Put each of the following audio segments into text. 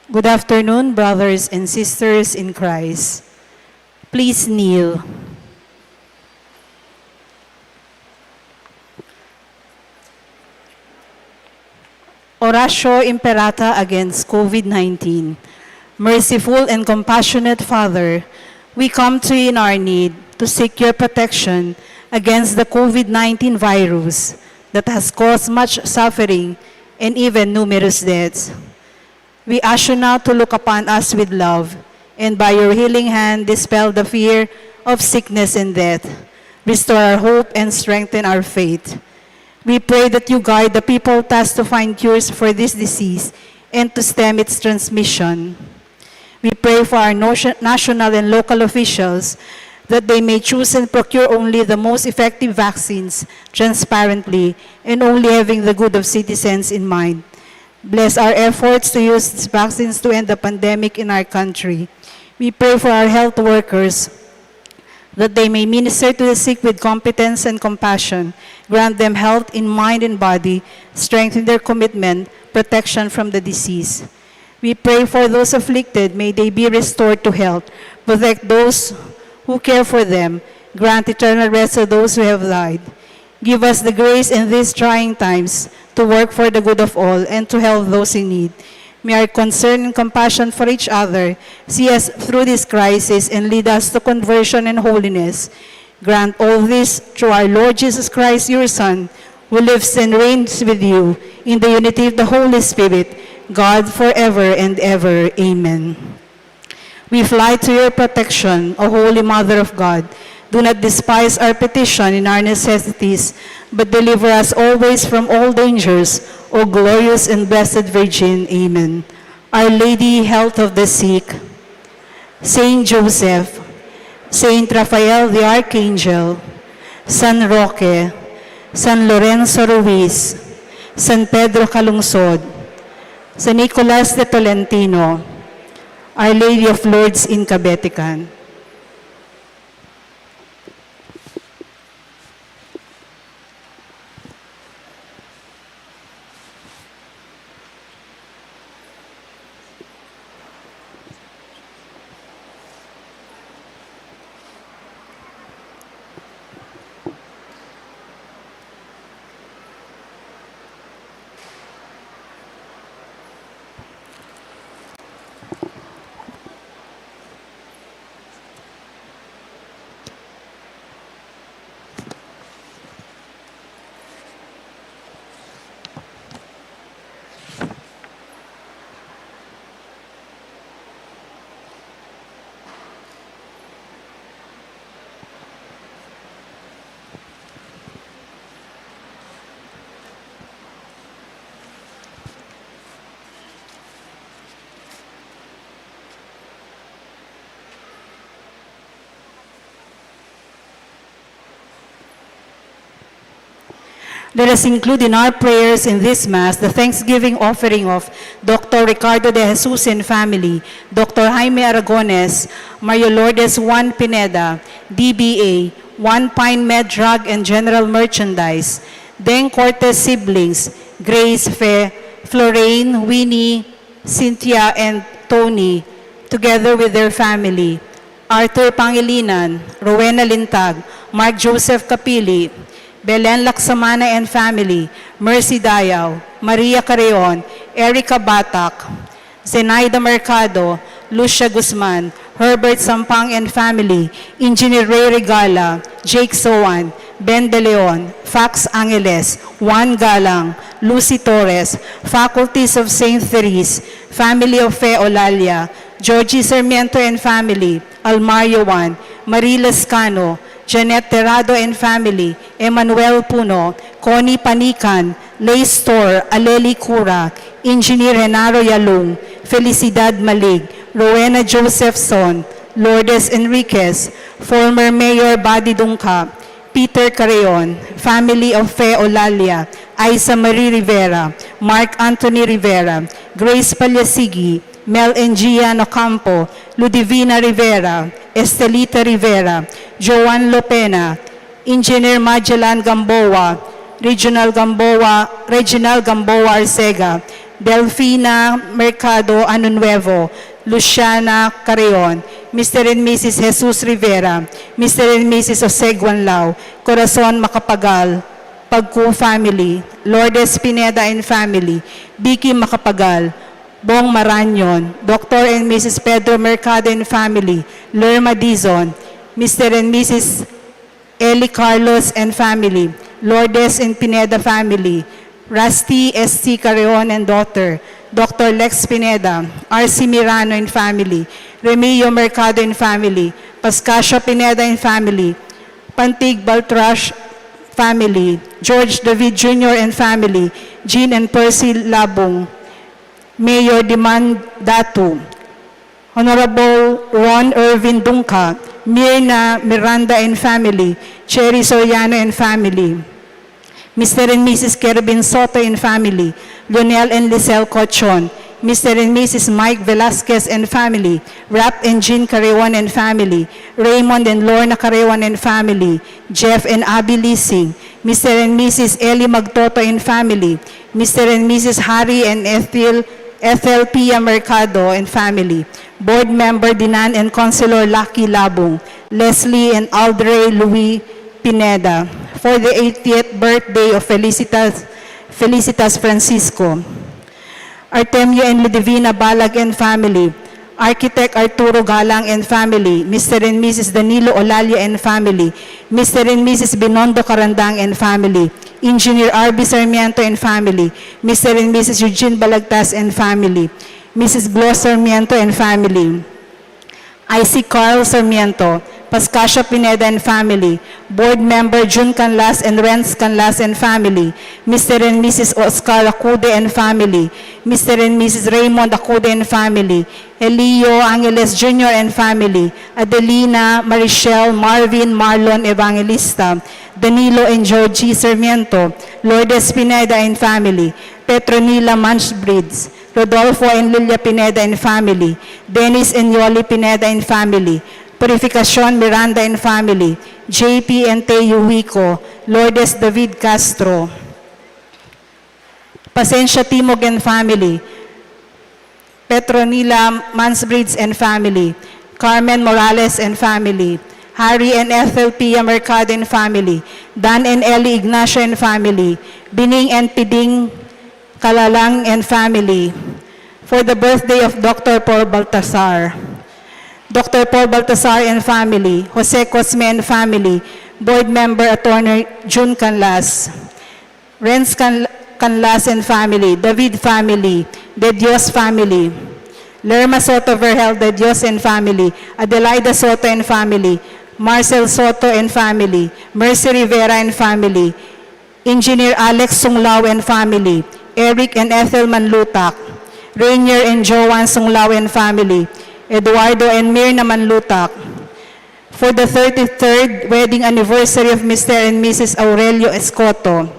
Good afternoon, brothers and sisters in Christ. Please kneel. Oratio Imperata against COVID-19. Merciful and compassionate Father, we come to you in our need to seek your protection against the COVID-19 virus that has caused much suffering and even numerous deaths. We ask you now to look upon us with love, and by your healing hand, dispel the fear of sickness and death. Restore our hope and strengthen our faith. We pray that you guide the people tasked to find cures for this disease and to stem its transmission. We pray for our national and local officials that they may choose and procure only the most effective vaccines transparently and only having the good of citizens in mind. Bless our efforts to use these vaccines to end the pandemic in our country. We pray for our health workers that they may minister to the sick with competence and compassion, grant them health in mind and body, strengthen their commitment, protection from the disease. We pray for those afflicted, may they be restored to health, protect those who care for them, grant eternal rest to those who have died. Give us the grace in these trying times to work for the good of all and to help those in need. May our concern and compassion for each other see us through this crisis and lead us to conversion and holiness. Grant all this through our Lord Jesus Christ, your Son, who lives and reigns with you in the unity of the Holy Spirit, God forever and ever. Amen. We fly to your protection, O Holy Mother of God. Do not despise our petition in our necessities, but deliver us always from all dangers, O glorious and blessed Virgin. Amen. Our Lady, health of the sick, Saint Joseph, Saint Raphael the Archangel, San Roque, San Lorenzo Ruiz, San Pedro Calungsod, San Nicolas de Tolentino, Our Lady of Lourdes in Cabetican. Let us include in our prayers in this Mass the thanksgiving offering of Dr. Ricardo de Jesus and family, Dr. Jaime Aragones, Mario Lourdes Juan Pineda, DBA, One Pine Med Drug and General Merchandise, Deng Cortez siblings, Grace, Fe, Florane, Winnie, Cynthia, and Tony, together with their family, Arthur Pangilinan, Rowena Lintag, Mark Joseph Capili, Belen Laksamana and family, Mercy Dayaw, Maria Carreon, Erica Batak, Zenaida Mercado, Lucia Guzman, Herbert Sampang and family, Engineer Ray Regala, Jake Soan, Ben De Leon, Fax Angeles, Juan Galang, Lucy Torres, faculties of St. Therese, family of Fe Olalia, Georgie Sarmiento and family, Almario Juan, Marie Lascano, Janet Terrado and family, Emmanuel Puno, Connie Panican, Lay Store, Aleli Cura, Engineer Genaro Yalung, Felicidad Malig, Rowena Josephson, Lourdes Enriquez, former Mayor Badi Dungka, Peter Carreon, family of Fe Olalia, Isa Marie Rivera, Mark Anthony Rivera, Grace Palyasigi, Mel Engia Nocampo, Ludivina Rivera, Estelita Rivera, Joan Lopena, Engineer Magellan Gamboa, Reginald Gamboa Arcega, Delfina Mercado Anunuevo, Luciana Carreon, Mr. and Mrs. Jesus Rivera, Mr. and Mrs. Jose Guanlao, Corazon Macapagal, Pagku family, Lourdes Pineda and family, Vicky Macapagal, Bong Maranyon, Dr. and Mrs. Pedro Mercado and family, Lerma Dizon, Mr. and Mrs. Eli Carlos and family, Lourdes and Pineda family, Rusty S.T. Carreon and daughter, Dr. Lex Pineda, R.C. Mirano and family, Remio Mercado and family, Pascasio Pineda and family, Pantig Baltrash family, George David Jr. and family, Jean and Percy Labong, Mayor Diman Datu, Honorable Ron Irvin Dunca, Mirna Miranda and family, Cherry Soriano and family, Mr. and Mrs. Kervin Soto and family, Lionel and Lisel Cochon, Mr. and Mrs. Mike Velasquez and family, Rap and Jean Carreon and family, Raymond and Lorna Carreon and family, Jeff and Abby Lising, Mr. and Mrs. Eli Magtoto and family, Mr. and Mrs. Harry and Ethel Pia Mercado and family, Board Member Dinan and Councilor Lucky Labong, Leslie and Aldrey Louis Pineda, for the 80th birthday of Felicitas Francisco, Artemio and Ludivina Balag and family, Architect Arturo Galang and family, Mr. and Mrs. Danilo Olalia and family, Mr. and Mrs. Binondo Carandang and family, Engineer R.B. Sarmiento and family, Mr. and Mrs. Eugene Balagtas and family, Mrs. Glo Sarmiento and family, I.C. Carl Sarmiento, Pascasio Pineda and family, Board Member June Canlas and Renz Canlas and family, Mr. and Mrs. Oscar Acude and family, Mr. and Mrs. Raymond Acude and family, Elio Angeles Jr. and family, Adelina, Marichelle, Marvin, Marlon Evangelista, Danilo and Georgie Sarmiento, Lourdes Pineda and family, Petronila Manchbridge, Rodolfo and Lilia Pineda and family, Dennis and Yoli Pineda and family, Purificacion Miranda and family, JP and Teo Huico, Lourdes David Castro, Pasencia Timog and family, Petronila Mansbridge and family, Carmen Morales and family, Harry and Ethel Pia Mercado and family, Dan and Ellie Ignacio and family, Bining and Piding Kalalang and family, for the birthday of Dr. Paul Baltasar, Dr. Paul Baltasar and family, Jose Cosme and family, Board Member Attorney June Canlas, Renz Canlas and family, David family, De Dios family, Lerma Soto Verhel De Dios and family, Adelaida Soto and family, Marcel Soto and family, Mercy Rivera and family, Engineer Alex Sunglao and family, Eric and Ethel Manlutak, Rainier and Joanne Sunglao and family, Eduardo and Mirna Manlutak, for the 33rd wedding anniversary of Mr. and Mrs. Aurelio Escoto,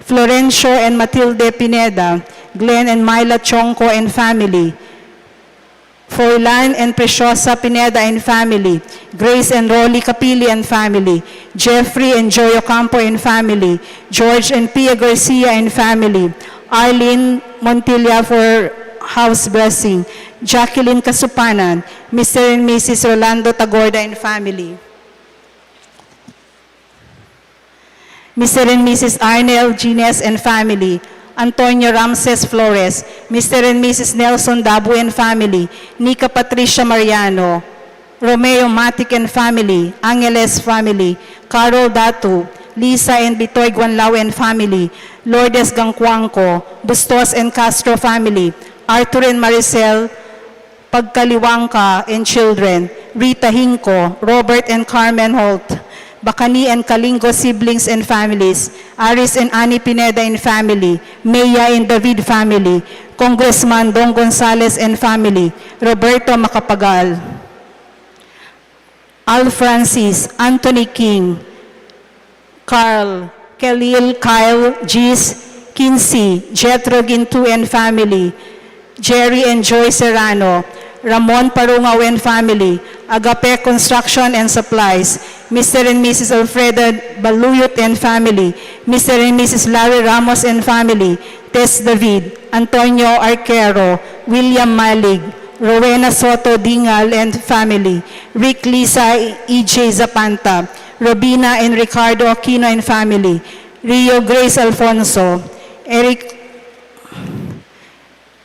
Florencio and Matilde Pineda, Glenn and Myla Chonco and family, Forlan and Preciosa Pineda and family, Grace and Rolly Capili and family, Jeffrey and Joy Ocampo and family, George and Pia Garcia and family, Arlene Montilla for house blessing, Jacqueline Kasupanan, Mr. and Mrs. Rolando Tagorda and family, Mr. and Mrs. Arnel Gines and family, Antonio Ramses Flores, Mr. and Mrs. Nelson Dabu and family, Nika Patricia Mariano, Romeo Matic and family, Angeles family, Carol Datu, Lisa and Bitoy Guanlao and family, Lourdes Gangcuangco, Bustos and Castro family, Arthur and Maricel Pagkaliwangka and children, Rita Hinco, Robert and Carmen Holt, Bacani and Kalingo siblings and families, Aris and Annie Pineda and family, Maya and David family, Congressman Don Gonzales and family, Roberto Macapagal, Al Francis, Anthony King, Carl, Khalil, Kyle, Gis, Kinsey, Jethro Gintu and family, Jerry and Joy Serrano, Ramon Parungaw and family, Agape Construction and Supplies, Mr. and Mrs. Alfreda Baluyot and family, Mr. and Mrs. Larry Ramos and family, Tess David, Antonio Arquero, William Malig, Rowena Soto Dingal and family, Rick Lisa E.J. Zapanta, Robina and Ricardo Aquino and family, Rio Grace Alfonso, Eric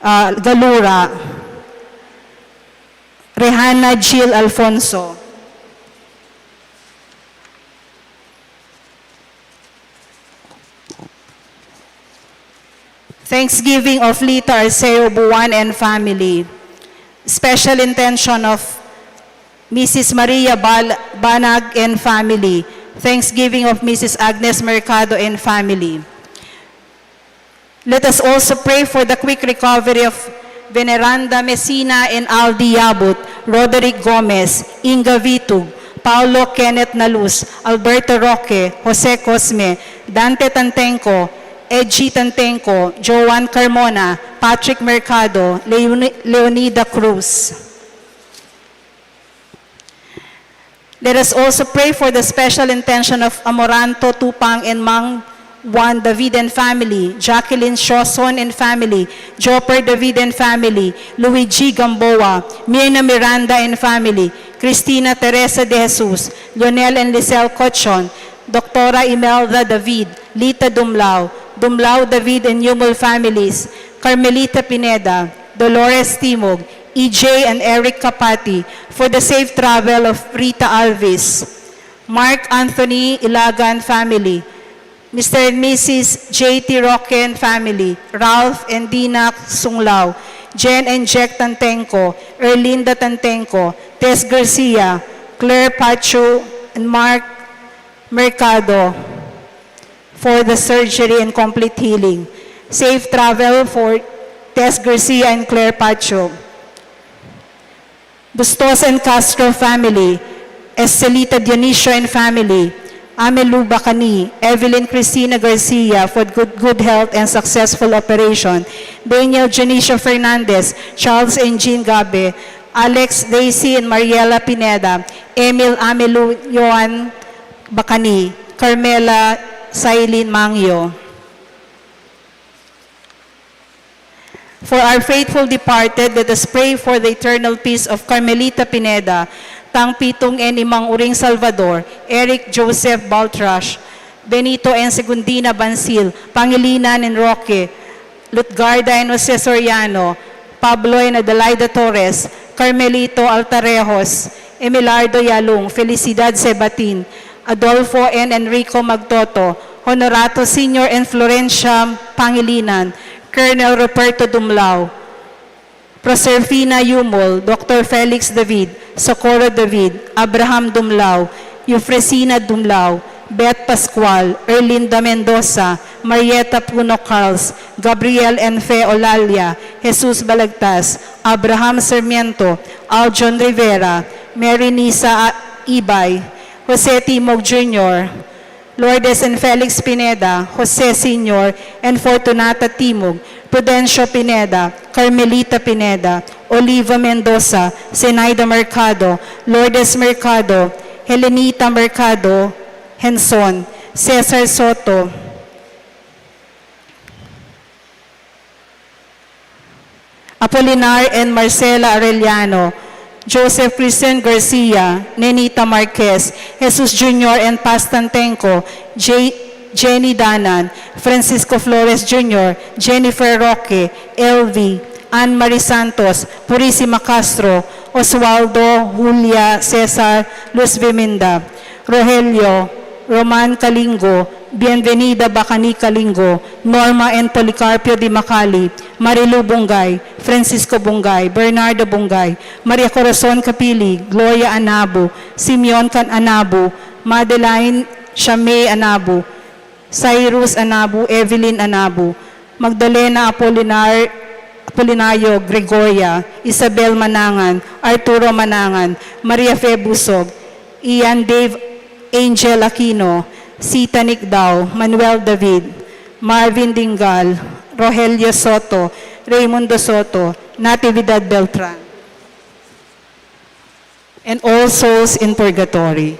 Galura, Rehana Jill Alfonso. Thanksgiving of Lita Arceo Buwan and family. Special intention of Mrs. Maria Banag and family. Thanksgiving of Mrs. Agnes Mercado and family. Let us also pray for the quick recovery of Veneranda Messina and Aldi Yabut, Roderick Gomez, Inga Vitug, Paulo Kenneth Naluz, Alberto Roque, Jose Cosme, Dante Tantenco, Edgy Tantenco, Joan Carmona, Patrick Mercado, Leonida Cruz. Let us also pray for the special intention of Amoranto Tupang and Mang Juan David and family, Jacqueline Shoson and family, Jopper David and family, Luigi Gamboa, Mirna Miranda and family, Cristina Teresa de Jesus, Lionel and Lisel Cochon, Doctora Imelda David, Lita Dumlao, Dumlao David and Yumul families, Carmelita Pineda, Dolores Timog, EJ and Eric Kapati, for the safe travel of Rita Alvis, Mark Anthony Ilagan family, Mr. and Mrs. J.T. Roque and family, Ralph and Dina Sunglao, Jen and Jack Tantenco, Erlinda Tantenco, Tess Garcia, Claire Pacho, and Mark Mercado for the surgery and complete healing. Safe travel for Tess Garcia and Claire Pacho. Bustos and Castro family, Escelita Dionisio and family, Amelu Bacani, Evelyn Cristina Garcia for good health and successful operation, Daniel Janicio Fernandez, Charles and Jean Gabe, Alex Daisy and Mariela Pineda, Emil Amelu Yohan Bacani, Carmela Sailin Mangyo. For our faithful departed, let us pray for the eternal peace of Carmelita Pineda, Tang Pitong and Imang Uring Salvador, Eric Joseph Baltrash, Benito and Segundina Bansil, Pangilinan and Roque, Lutgarda and Jose Soriano, Pablo and Adelaida Torres, Carmelito Altarejos, Emilardo Yalung, Felicidad Sebatin, Adolfo and Enrico Magtoto, Honorato Sr. and Florencia Pangilinan, Colonel Roberto Dumlao, Proserfina Yumol, Dr. Felix David, Socorro David, Abraham Dumlao, Eufresina Dumlao, Beth Pascual, Erlinda Mendoza, Marieta Puno Carls, Gabriel Enfe Olalia, Jesus Balagtas, Abraham Sarmiento, Aljon Rivera, Mary Nisa Ibay, Jose Timog Jr., Lourdes and Felix Pineda, Jose Sr., and Fortunata Timog, Prudencio Pineda, Carmelita Pineda, Oliva Mendoza, Zenaida Mercado, Lourdes Mercado, Helenita Mercado, Henson, Cesar Soto, Apolinar and Marcela Arellano, Joseph Christian Garcia, Nenita Marquez, Jesus Jr. and Pastantenco, Jenny Danan, Francisco Flores Jr., Jennifer Roque, LV, Ann Marie Santos, Purisima Castro, Oswaldo, Julia, Cesar, Luz Viminda, Rogelio, Roman Kalingo, Bienvenida Bacani Kalingo, Norma and Policarpio Di Macali, Marilu Bungay, Francisco Bungay, Bernardo Bungay, Maria Corazon Capili, Gloria Anabu, Simeon Can Anabu, Madeline Shamay Anabu, Cyrus Anabu, Evelyn Anabu, Magdalena Apolinario Gregoria, Isabel Manangan, Arturo Manangan, Maria Fe Busog, Ian Dave Angel Aquino, Sita Nicdao, Manuel David, Marvin Dingal, Rogelio Soto, Raymundo Soto, Natividad Beltran, and all souls in purgatory.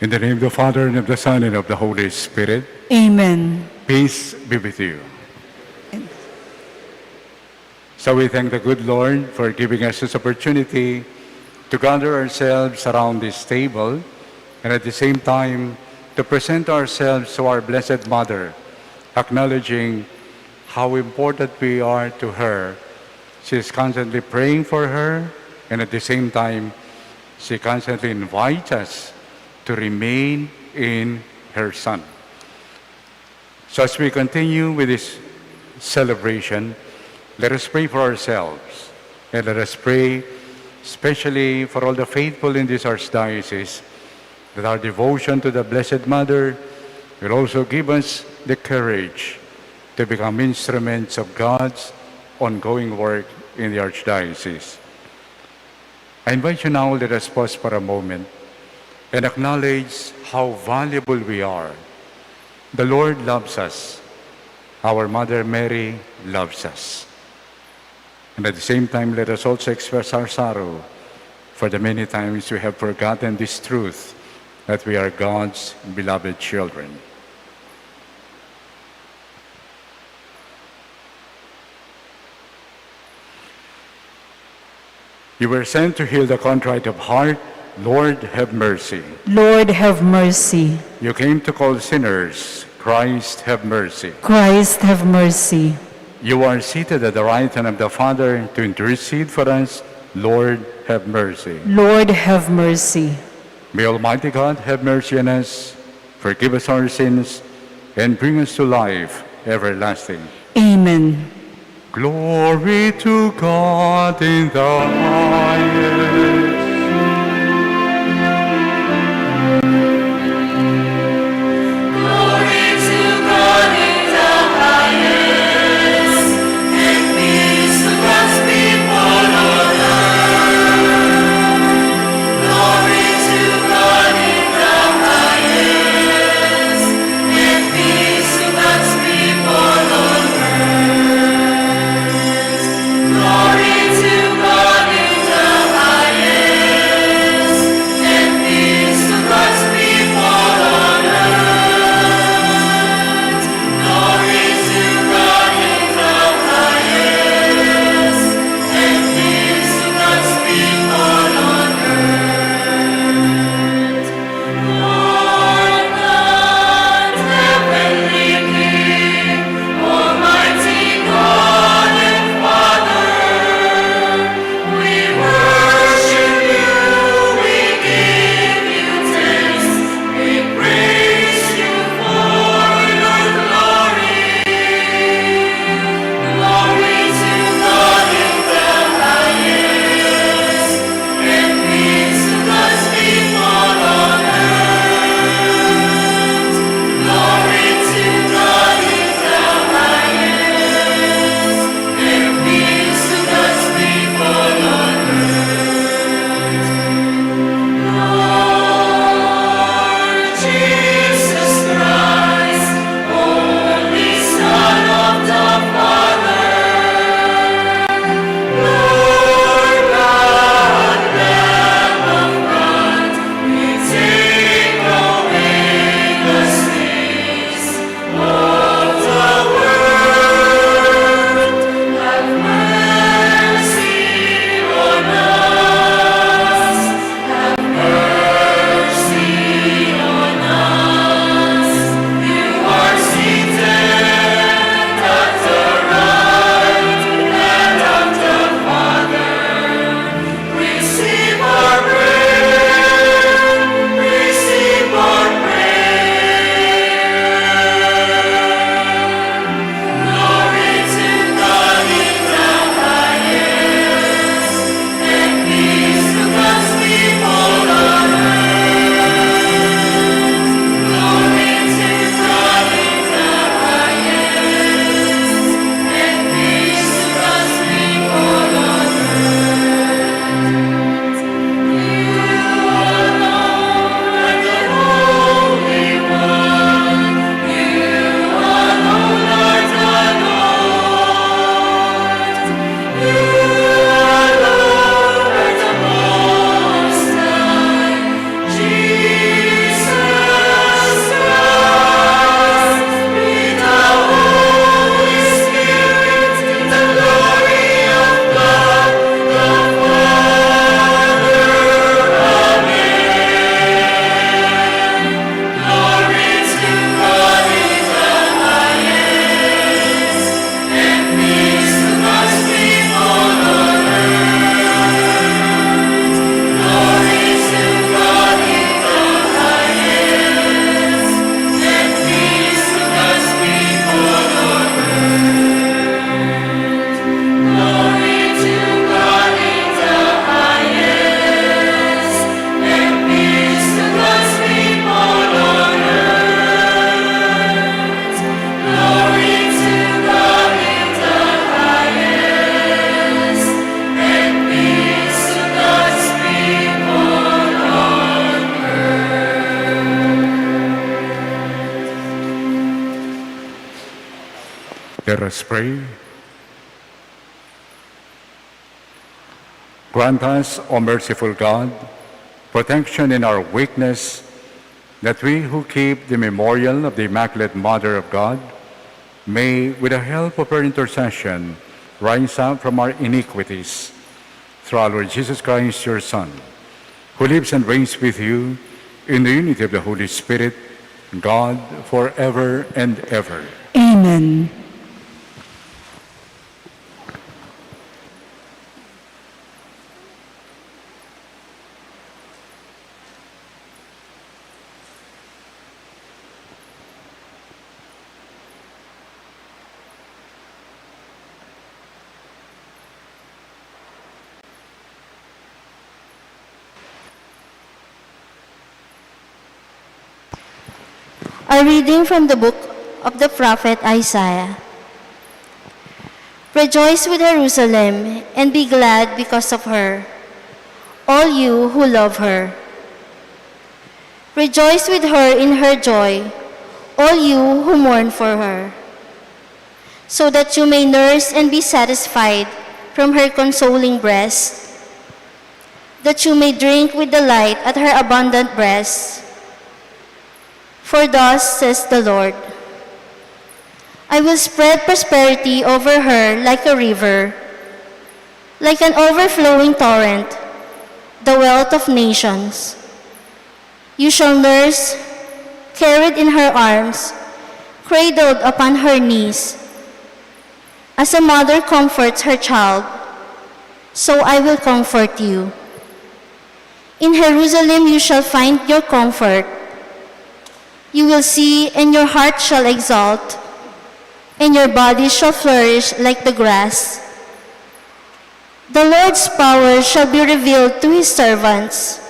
In the name of the Father, and of the Son, and of the Holy Spirit, Amen. peace be with you. So we thank the good Lord for giving us this opportunity to gather ourselves around this table and at the same time to present ourselves to our Blessed Mother, acknowledging how important we are to her. She is constantly praying for her, and at the same time, she constantly invites us to remain in her Son. So as we continue with this celebration, let us pray for ourselves, and let us pray especially for all the faithful in this archdiocese, that our devotion to the Blessed Mother will also give us the courage to become instruments of God's ongoing work in the archdiocese. I invite you now, let us pause for a moment and acknowledge how valuable we are. The Lord loves us. Our Mother Mary loves us. And at the same time, let us also express our sorrow for the many times we have forgotten this truth, that we are God's beloved children. You were sent to heal the contrite of heart. Lord, have mercy. Lord, have mercy. You came to call sinners. Christ, have mercy. Christ, have mercy. You are seated at the right hand of the Father to intercede for us. Lord, have mercy. Lord, have mercy. May Almighty God have mercy on us, forgive us our sins, and bring us to life everlasting. Amen. Glory to God in the highest. Glory to God in the highest, and peace to God's people on earth. Glory to God in the highest, and peace to God's people on earth. Glory to God in the highest. Let us pray. Grant us, O merciful God, protection in our weakness, that we who keep the memorial of the Immaculate Mother of God may, with the help of her intercession, rise up from our iniquities. Through our Lord Jesus Christ, your Son, who lives and reigns with you in the unity of the Holy Spirit, God, forever and ever. Amen. A reading from the book of the prophet Isaiah. Rejoice with Jerusalem and be glad because of her, all you who love her. Rejoice with her in her joy, all you who mourn for her, so that you may nurse and be satisfied from her consoling breast, that you may drink with delight at her abundant breast. For thus says the Lord, I will spread prosperity over her like a river, like an overflowing torrent, the wealth of nations. You shall nurse, carried in her arms, cradled upon her knees. As a mother comforts her child, so I will comfort you. In Jerusalem you shall find your comfort. You will see, and your heart shall exult, and your body shall flourish like the grass. The Lord's power shall be revealed to his servants,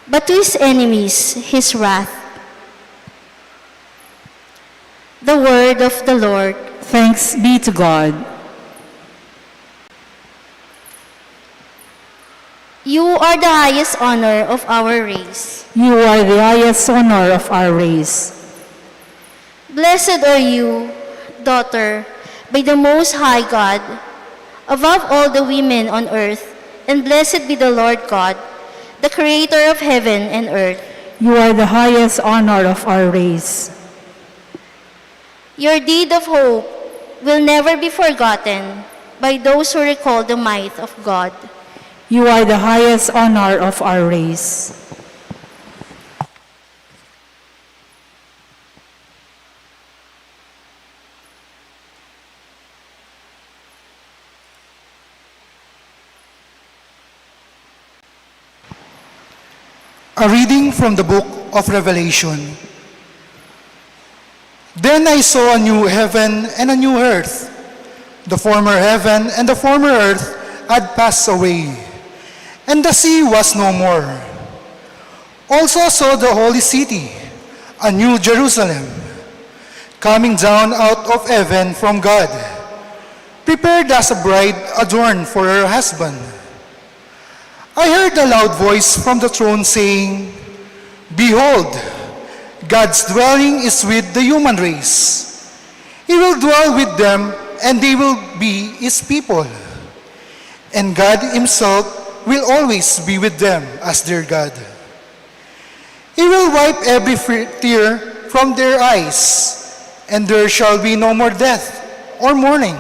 but to his enemies his wrath. The word of the Lord. Thanks be to God. You are the highest honor of our race. You are the highest honor of our race. Blessed are you, daughter, by the Most High God, above all the women on earth, and blessed be the Lord God, the Creator of heaven and earth. You are the highest honor of our race. Your deed of hope will never be forgotten by those who recall the might of God. You are the highest honor of our race. A reading from the book of Revelation. Then I saw a new heaven and a new earth. The former heaven and the former earth had passed away, and the sea was no more. Also I saw the holy city, a new Jerusalem, coming down out of heaven from God, prepared as a bride adorned for her husband. I heard a loud voice from the throne saying, Behold, God's dwelling is with the human race. He will dwell with them, and they will be his people. And God himself will always be with them as their God. He will wipe every tear from their eyes, and there shall be no more death or mourning,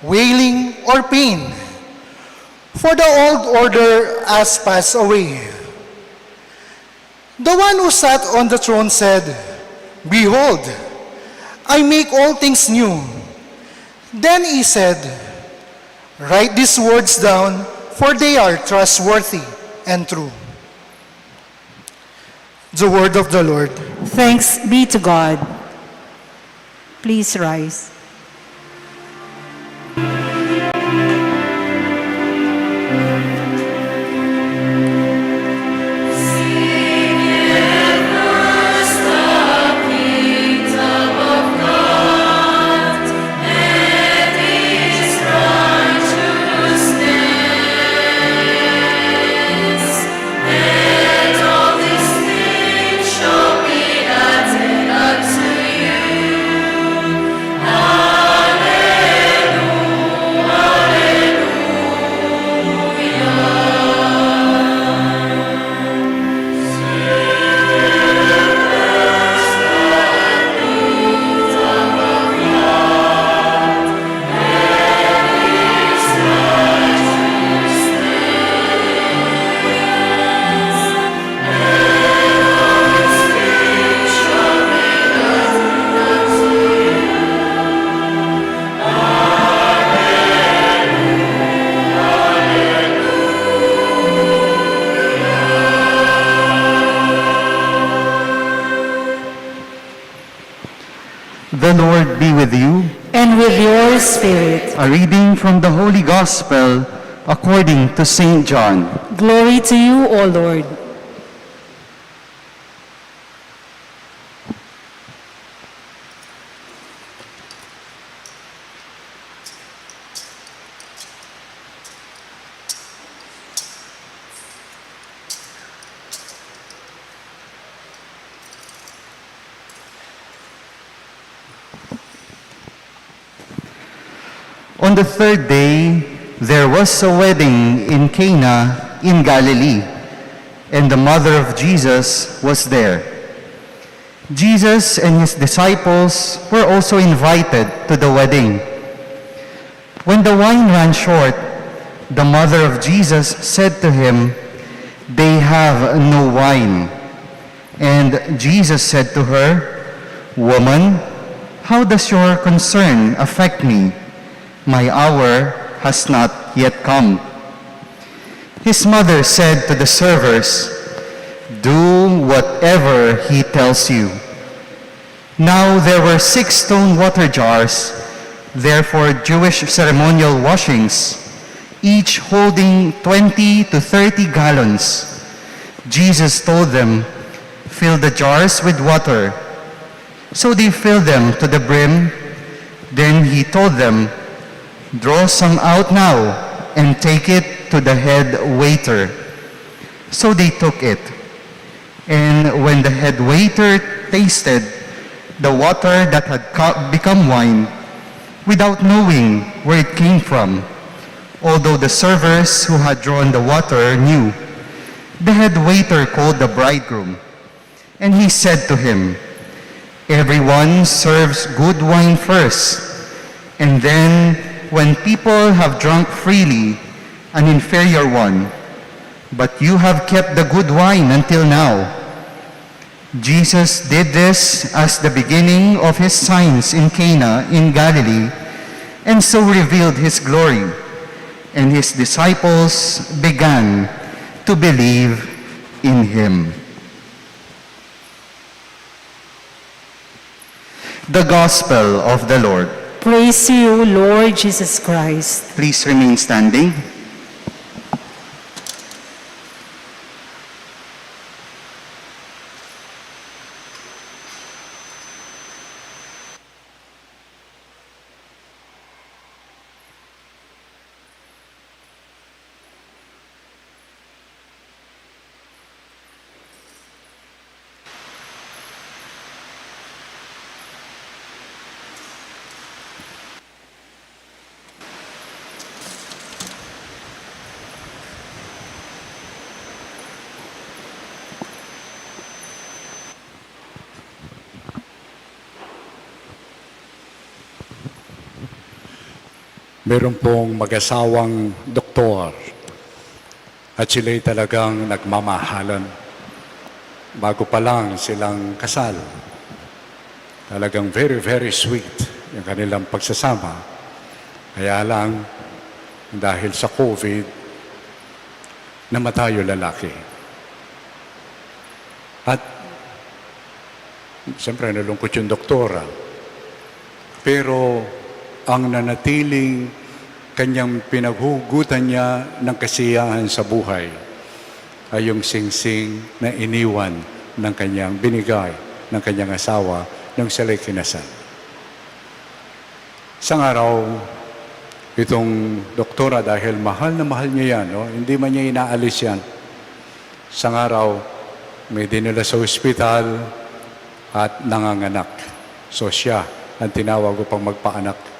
wailing or pain, for the old order has passed away. The one who sat on the throne said, Behold, I make all things new. Then he said, Write these words down, for they are trustworthy and true. The word of the Lord. Thanks be to God. Please rise. Shall be added unto you. with you. and with your spirit. A reading from the Holy Gospel according to St. John. Glory to you, O Lord. On the third day, there was a wedding in Cana in Galilee, and the mother of Jesus was there. Jesus and his disciples were also invited to the wedding. When the wine ran short, the mother of Jesus said to him, "They have no wine." And Jesus said to her, "Woman, how does your concern affect me? My hour has not yet come." His mother said to the servers, "Do whatever he tells you." Now there were 6 stone water jars, therefore Jewish ceremonial washings, each holding 20 to 30 gallons. Jesus told them, "Fill the jars with water." So they filled them to the brim. Then he told them, "Draw some out now and take it to the head waiter." So they took it. And when the head waiter tasted the water that had become wine, without knowing where it came from, although the servers who had drawn the water knew, the head waiter called the bridegroom. And he said to him, "Everyone serves good wine first, and then when people have drunk freely, an inferior one, but you have kept the good wine until now." Jesus did this as the beginning of his signs in Cana in Galilee, and so revealed his glory, and his disciples began to believe in him. The Gospel of the Lord. Praise to you, Lord Jesus Christ. Please remain standing. Meron pong mag-asawang doktor at sila'y talagang nagmamahalan. Bago pa lang silang kasal. Talagang very, very sweet yung kanilang pagsasama. Kaya lang, dahil sa COVID, namatay yung lalaki. At siyempre nalungkot yung doktora. Pero ang nanatiling kanyang pinaghugutan niya ng kasiyahan sa buhay ay yung singsing na iniwan ng kanyang binigay ng kanyang asawa nung sila'y kinasal. Isang araw, itong doktora, dahil mahal na mahal niya yan, no? Hindi man niya inaalis yan. Isang araw, may dinala sa ospital at nanganganak. So siya ang tinawag upang magpaanak.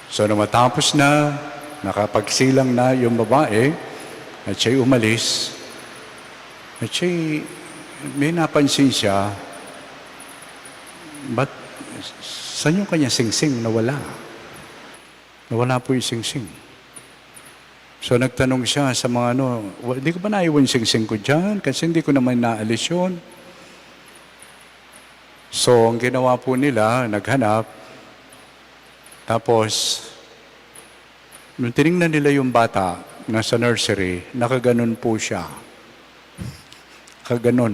So nung matapos na, nakapagsilang na yung babae, at siya'y umalis, at siya'y may napansin siya, ba't saan yung kanya singsing nawala? Nawala po yung singsing. So nagtanong siya sa mga hindi ko ba naiwan yung singsing ko dyan? Kasi hindi ko naman naalis yun. So ang ginawa po nila, naghanap, tapos nung tinignan nila yung bata, nasa nursery, nakaganon po siya. Kaganon.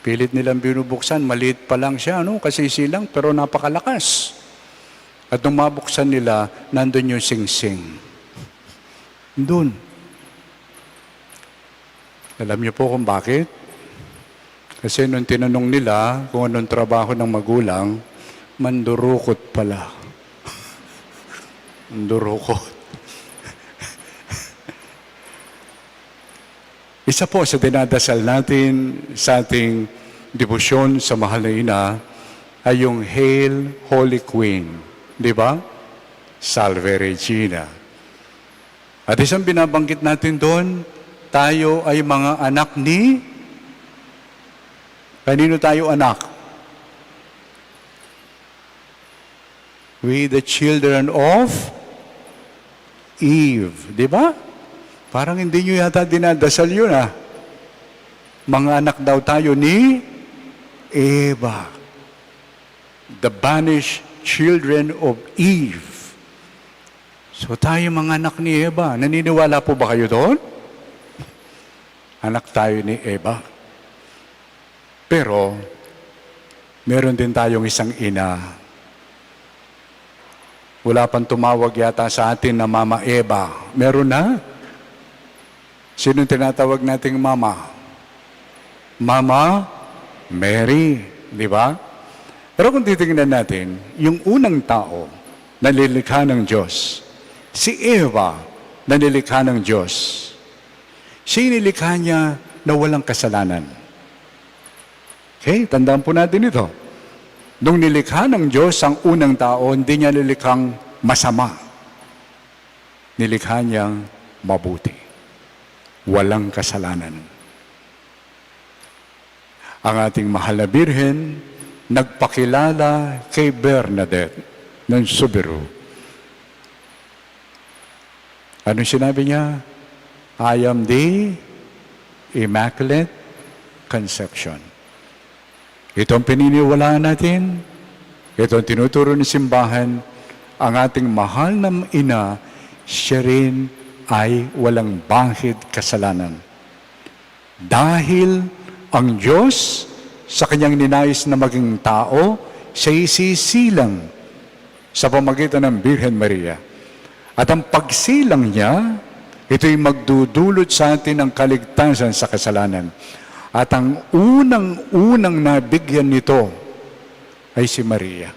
Pilit nilang binubuksan, maliit pa lang siya, no? Kasi silang, pero napakalakas. At nung mabuksan nila, nandun yung singsing. Doon. Alam niyo po kung bakit? Kasi nung tinanong nila kung anong trabaho ng magulang, mandurukot pala. Mandurukot. Isa po sa dinadasal natin sa ating debosyon sa mahal na ina ay yung Hail, Holy Queen. Di ba? Salve Regina. At isang binabanggit natin doon, tayo ay mga anak ni... Kanino tayo anak? We the children of Eve. Di ba? Parang hindi nyo yata dinadasal yun Mga anak daw tayo ni Eva. The banished children of Eve. So tayo mga anak ni Eva. Naniniwala po ba kayo doon? Anak tayo ni Eva. Pero, meron din tayong isang ina. Wala pang tumawag yata sa atin na Mama Eva. Meron na? Sino tinatawag nating Mama? Mama Mary. Di ba? Pero kung titingnan natin, yung unang tao na nilikha ng Diyos, si Eva na nilikha ng Diyos, siya nilikha niya na walang kasalanan. Okay, tandaan po natin ito. Nung nilikha ng Diyos ang unang tao, hindi niya nilikhang masama. Nilikha niyang mabuti. Walang kasalanan. Ang ating mahal na Birhen, nagpakilala kay Bernadette ng Subiru. Ano sinabi niya? I am the Immaculate Conception. Ito ang pininiwalaan natin. Ito ang tinuturo ng simbahan. Ang ating mahal na ina, siya rin ay walang bahid kasalanan. Dahil ang Diyos sa kanyang ninais na maging tao, siya'y sisilang sa pamagitan ng Birhen Maria. At ang pagsilang niya, ito'y magdudulot sa atin ng kaligtasan sa kasalanan. At ang unang nabigyan nito ay si Maria.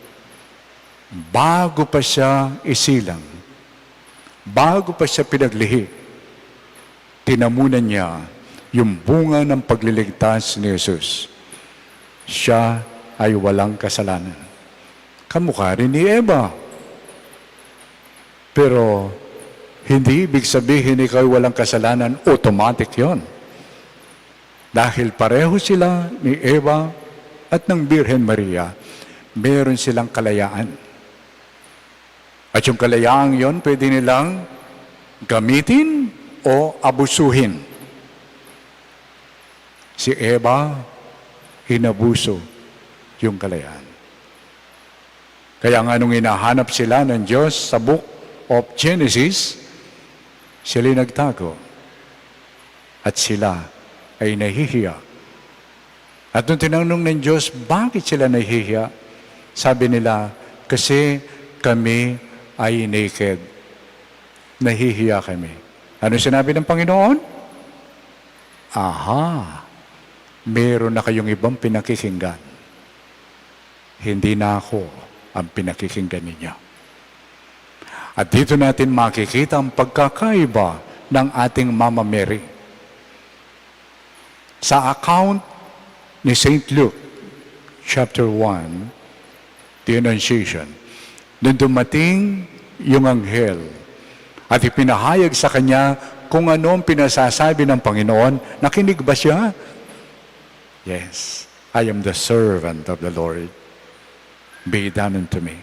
Bago pa siya isilang, bago pa siya pinaglihi, tinamunan niya yung bunga ng pagliligtas ni Jesus. Siya ay walang kasalanan. Kamukha rin ni Eva. Pero, hindi ibig sabihin ikaw ay walang kasalanan, automatic yon. Dahil pareho sila ni Eva at ng Birhen Maria, meron silang kalayaan. At yung kalayaang yon, pwede nilang gamitin o abusuhin. Si Eva, hinabuso yung kalayaan. Kaya nga nung hinahanap sila ng Diyos sa book of Genesis, sila'y nagtago. At sila ay nahihiya. At nung tinanong ng Diyos, bakit sila nahihiya? Sabi nila, kasi kami ay naked. Nahihiya kami. Ano sinabi ng Panginoon? Aha, meron na kayong ibang pinakikinggan. Hindi na ako ang pinakikinggan ninyo. At dito natin makikita ang pagkakaiba ng ating Mama Mary. Sa account ni St. Luke, chapter 1, the Annunciation, nung dumating yung anghel at ipinahayag sa kanya kung ano ang pinasasabi ng Panginoon, nakinig ba siya? Yes, I am the servant of the Lord. Be it done unto me.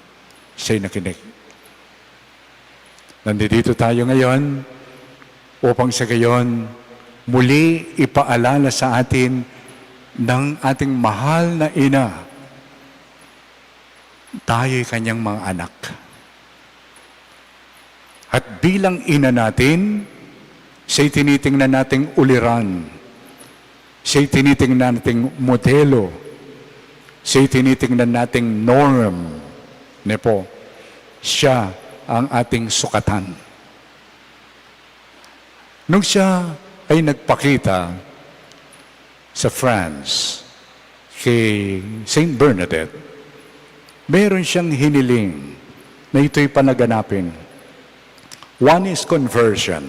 Siya'y nakinig. Nandito tayo ngayon upang sa gayon muli ipaalala sa atin ng ating mahal na ina. Tayo'y kanyang mga anak. At bilang ina natin, siya'y tinitingnan nating uliran Siya'y tinitingnan nating modelo. Siya'y tinitingnan nating norm. Ne po, siya ang ating sukatan. Nung siya ay nagpakita sa France kay Saint Bernadette, meron siyang hiniling na ito'y panaganapin. One is conversion.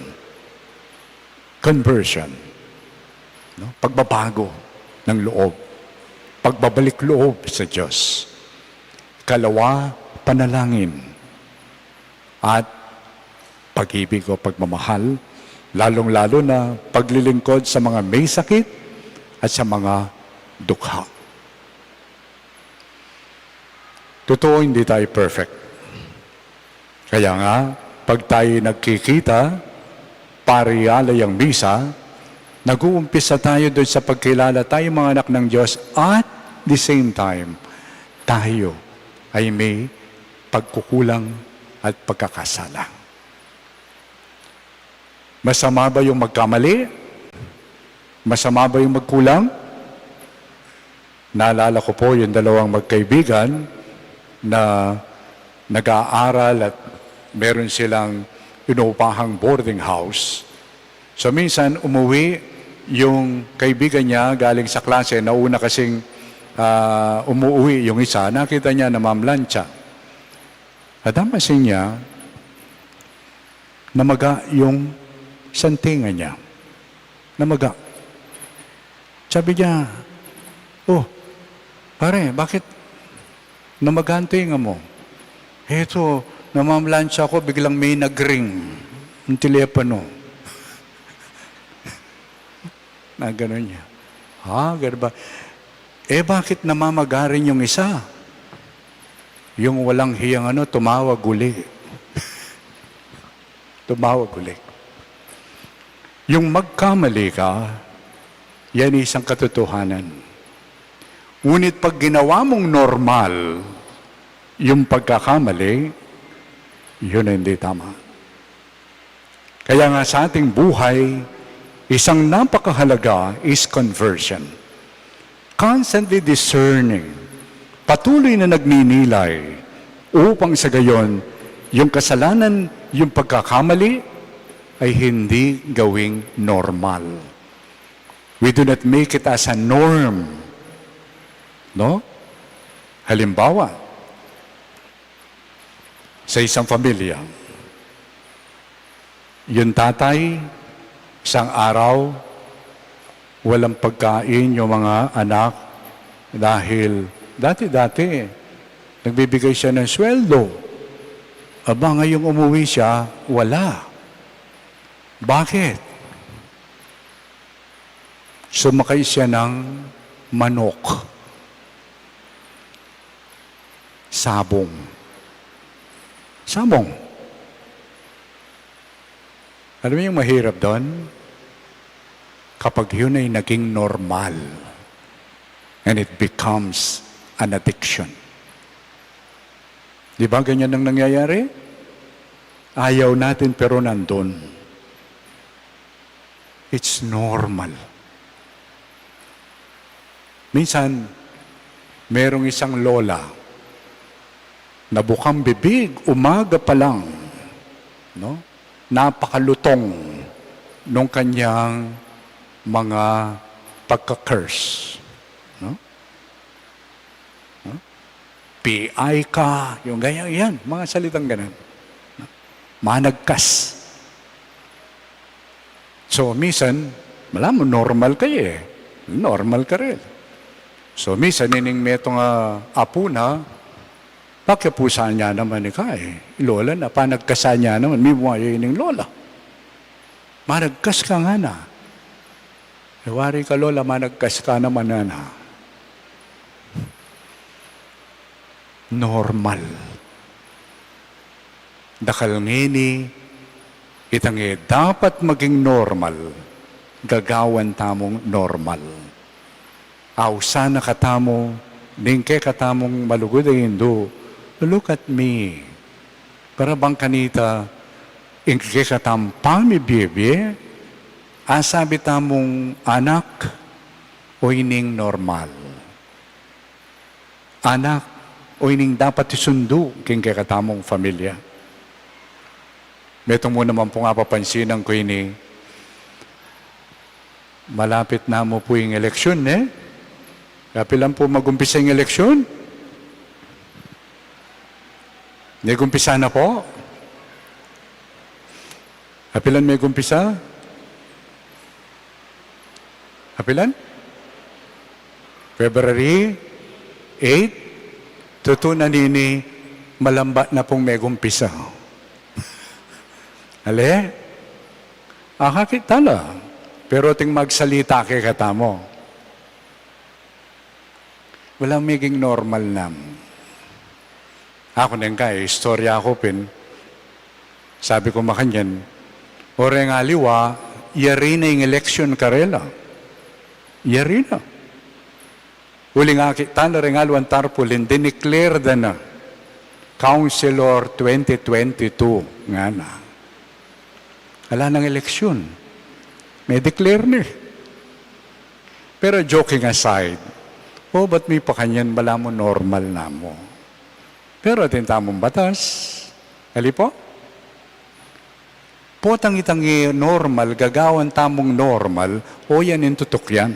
Conversion. No? Pagbabago ng loob. Pagbabalik loob sa Diyos. Kalawa, panalangin. At pag-ibig o pagmamahal, lalong-lalo na paglilingkod sa mga may sakit at sa mga dukha. Totoo, hindi tayo perfect. Kaya nga, pag tayo nagkikita, parialay ang misa, nag-uumpisa tayo doon sa pagkilala tayo mga anak ng Diyos at the same time, tayo ay may pagkukulang at pagkakasala. Masama ba yung magkamali? Masama ba yung magkulang? Naalala ko po yung dalawang magkaibigan na nag-aaral at meron silang inuupahang boarding house. So minsan umuwi yung kaibigan niya galing sa klase, nauna kasing umuwi yung isa, nakita niya na mamlansya. At napansin niya, namaga yung santingan niya. Namaga. Sabi niya, oh, pare, bakit namaga ang tinga mo? Eto, namamlansya ako, biglang may nag-ring ang telepono. Na gano'n niya. Gano'n ba? Bakit namamaga rin yung isa? Yung walang hiyang tumawag uli. Tumawag uli. Yung magkamali ka, yan isang katotohanan. Ngunit pag ginawa mong normal, yung pagkakamali, yun ay hindi tama. Kaya nga sa ating buhay, isang napakahalaga is conversion. Constantly discerning, patuloy na nagninilay, upang sa gayon, yung kasalanan, yung pagkakamali, ay hindi gawing normal. We do not make it as a norm. No? Halimbawa, sa isang pamilya, yung tatay, isang araw, walang pagkain yung mga anak dahil dati-dati, nagbibigay siya ng sweldo. Aba, ngayong umuwi siya, wala. Bakit? Sumakay siya ng manok. Sabong. Sabong. Alam mo yung mahirap doon? Kapag yun ay naging normal and it becomes an addiction. Di ba ganyan ang nangyayari? Ayaw natin pero nandun. It's normal. Minsan, merong isang lola na bukang bibig, umaga pa lang, no? Napakalutong nung kanyang mga pagka-curse. No? No? PI ka, yung ganyan, yan, mga salitang ganun. No? Managkas. So, minsan, malam mo, normal kayo eh. Normal ka rin. So, minsan, ining metong apo na, pakipusan niya naman ni Kai. Lola na, panagkasan niya naman, may bumayo ining lola. Managkas ka nga na. Iwari ka, lola, managkas ka naman na. Normal. Dakal ngini, itangi dapat maging normal, gagawan tamong normal. Ausa na katamo, dingke katamong malugod ay Hindu, look at me. Para bang kanita, ingke katam pami bibi, asabi tamong anak, o ining normal? Anak, o ining dapat isundo king kakatamong familia? Meto mo naman po nga papansinan ko ini, malapit na mo po yung eleksyon, Kapilan po mag-umpisa yung eleksyon? Nag-umpisa na po? Kapilan may gumpisa? Kapilan? February 8, totoo na nini, malamba na pong may gumpisa. Ale? Kakita lang. Pero ting magsalita kay katamo. Walang maging normal nam. Ako nang kaya, istorya ako pin. Sabi ko makanyan, ore nga liwa, yari na yung election karela. Yari na. Uli nga kita na rin alwan tarpulin, dineclare na Councilor 2022 nga na. Ala ng eleksyon. May declare na. Pero joking aside, ba't may pakanyan bala mo normal na mo? Pero atin tamong batas. Ali po? Potang itang normal, gagawan tamong normal, o yan yung tutok yan.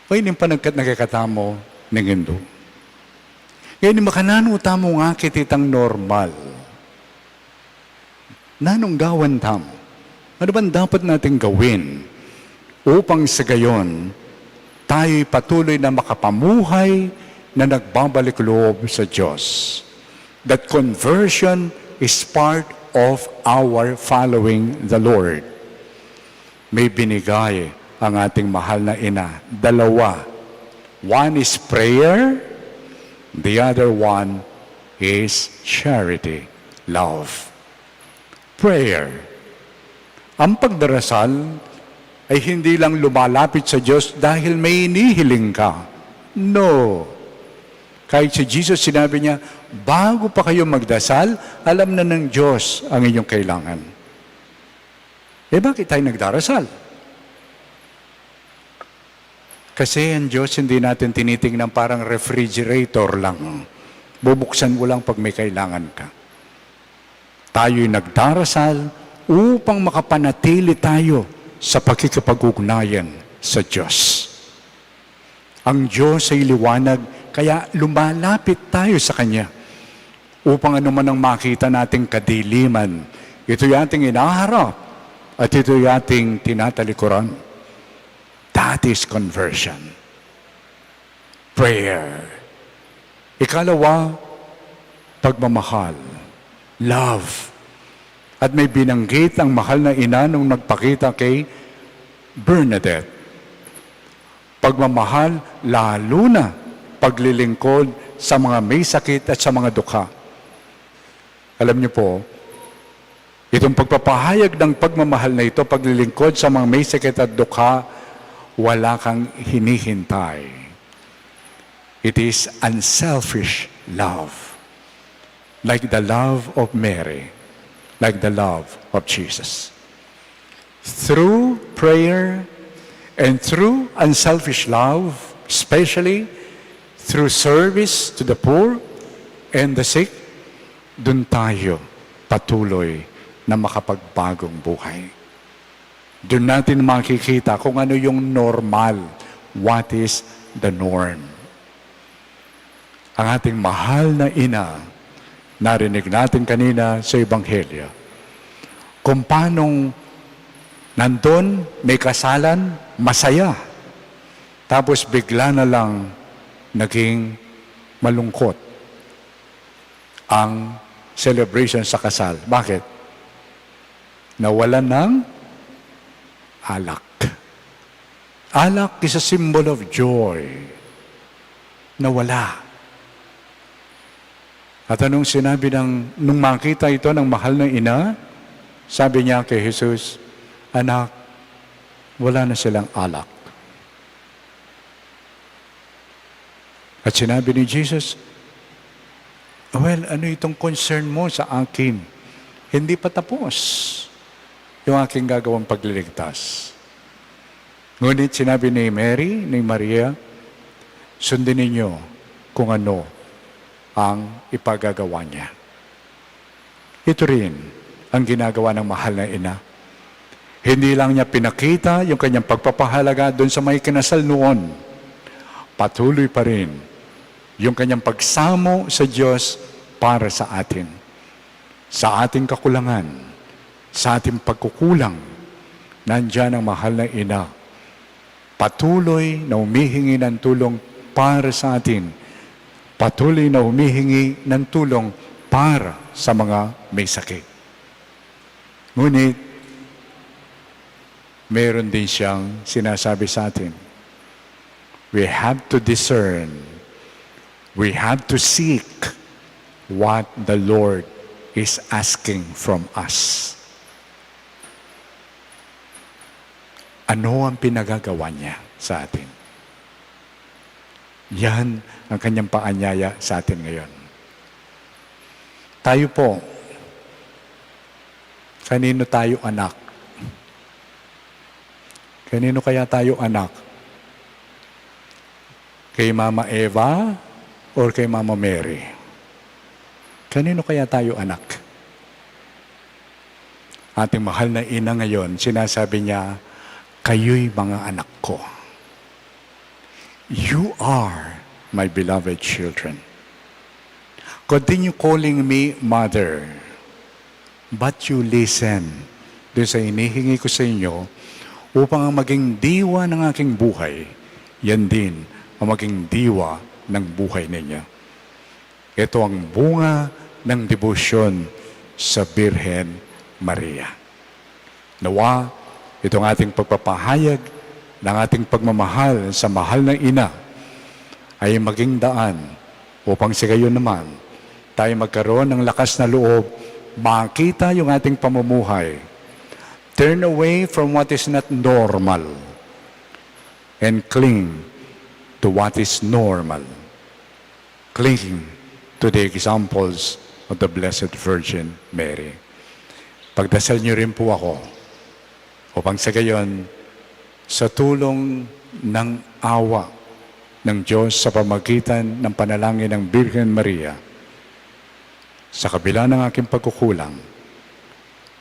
O yun yung panagkat nakikatamo ng Hindu. Ngayon, makanano tamo nga kititang normal. Nanong gawan tamo? Ano ba dapat natin gawin upang sa gayon, tayo'y patuloy na makapamuhay na nagbabalik loob sa Diyos? That conversion is part of our following the Lord. May binigay ang ating mahal na ina. Dalawa. One is prayer, the other one is charity, love. Prayer. Ang pagdarasal ay hindi lang lumalapit sa Diyos dahil may inihiling ka. No. Kahit si Jesus sinabi niya, bago pa kayo magdasal, alam na ng Diyos ang inyong kailangan. Bakit tayo nagdarasal? Kasi ang Diyos hindi natin tinitingnan parang refrigerator lang. Bubuksan mo lang pag may kailangan ka. Tayo'y nagdarasal upang makapanatili tayo sa pagkikipag-ugnayan sa Diyos. Ang Diyos ay liwanag, kaya lumalapit tayo sa Kanya upang ano man ang makita nating kadiliman. Ito'y ating inaharap at ito'y ating tinatalikuran. That is conversion. Prayer. Ikalawa, pagmamahal. Love. At may binanggit ang mahal na ina nung nagpakita kay Bernadette. Pagmamahal, lalo na paglilingkod sa mga may sakit at sa mga dukha. Alam niyo po, itong pagpapahayag ng pagmamahal na ito, paglilingkod sa mga may sakit at dukha, wala kang hinihintay. It is unselfish love. Like the love of Mary. Like the love of Jesus. Through prayer and through unselfish love, especially through service to the poor and the sick, dun tayo patuloy na makapagbagong buhay. Doon natin makikita kung ano yung normal. What is the norm? Ang ating mahal na ina, narinig natin kanina sa Ebanghelyo, kung paanong nandun, may kasalan, masaya. Tapos bigla na lang naging malungkot ang celebration sa kasal. Bakit? Nawalan ng alak. Alak is a symbol of joy. Nawala. At anong sinabi nung makita ito ng mahal na ina? Sabi niya kay Jesus, anak, wala na silang alak. At sinabi ni Jesus, well, ano itong concern mo sa akin? Hindi pa tapos. yung aking gagawang pagliligtas. Ngunit sinabi ni Mary, ni Maria, sundin ninyo kung ano ang ipagagawa niya. Ito rin ang ginagawa ng mahal na ina. Hindi lang niya pinakita yung kanyang pagpapahalaga doon sa may kinasal noon. Patuloy pa rin yung kanyang pagsamo sa Diyos para sa atin. Sa ating kakulangan, sa ating pagkukulang, nandyan ang mahal na ina. Patuloy na humihingi ng tulong para sa atin. Patuloy na humihingi ng tulong para sa mga may sakit. Ngunit, meron din siyang sinasabi sa atin. We have to discern. We have to seek what the Lord is asking from us. Ano ang pinagagawa niya sa atin? Yan ang kanyang paanyaya sa atin ngayon. Tayo po, kanino tayo anak? Kanino kaya tayo anak? Kay Mama Eva or kay Mama Mary? Kanino kaya tayo anak? Ating mahal na ina ngayon, sinasabi niya, kayo'y mga anak ko. You are my beloved children. Continue calling me mother, but you listen doon sa inihingi ko sa inyo upang ang maging diwa ng aking buhay, yan din ang maging diwa ng buhay ninyo. Ito ang bunga ng debosyon sa Birhen Maria. Nawa, itong ating pagpapahayag ng ating pagmamahal sa mahal na ina ay maging daan upang sa gayon naman tayo magkaroon ng lakas na loob, makita yung ating pamumuhay. Turn away from what is not normal and cling to what is normal. Cling to the examples of the Blessed Virgin Mary. Pagdasal niyo rin po ako upang sa gayon, sa tulong ng awa ng Diyos sa pamagitan ng panalangin ng Birhen Maria, sa kabila ng aking pagkukulang,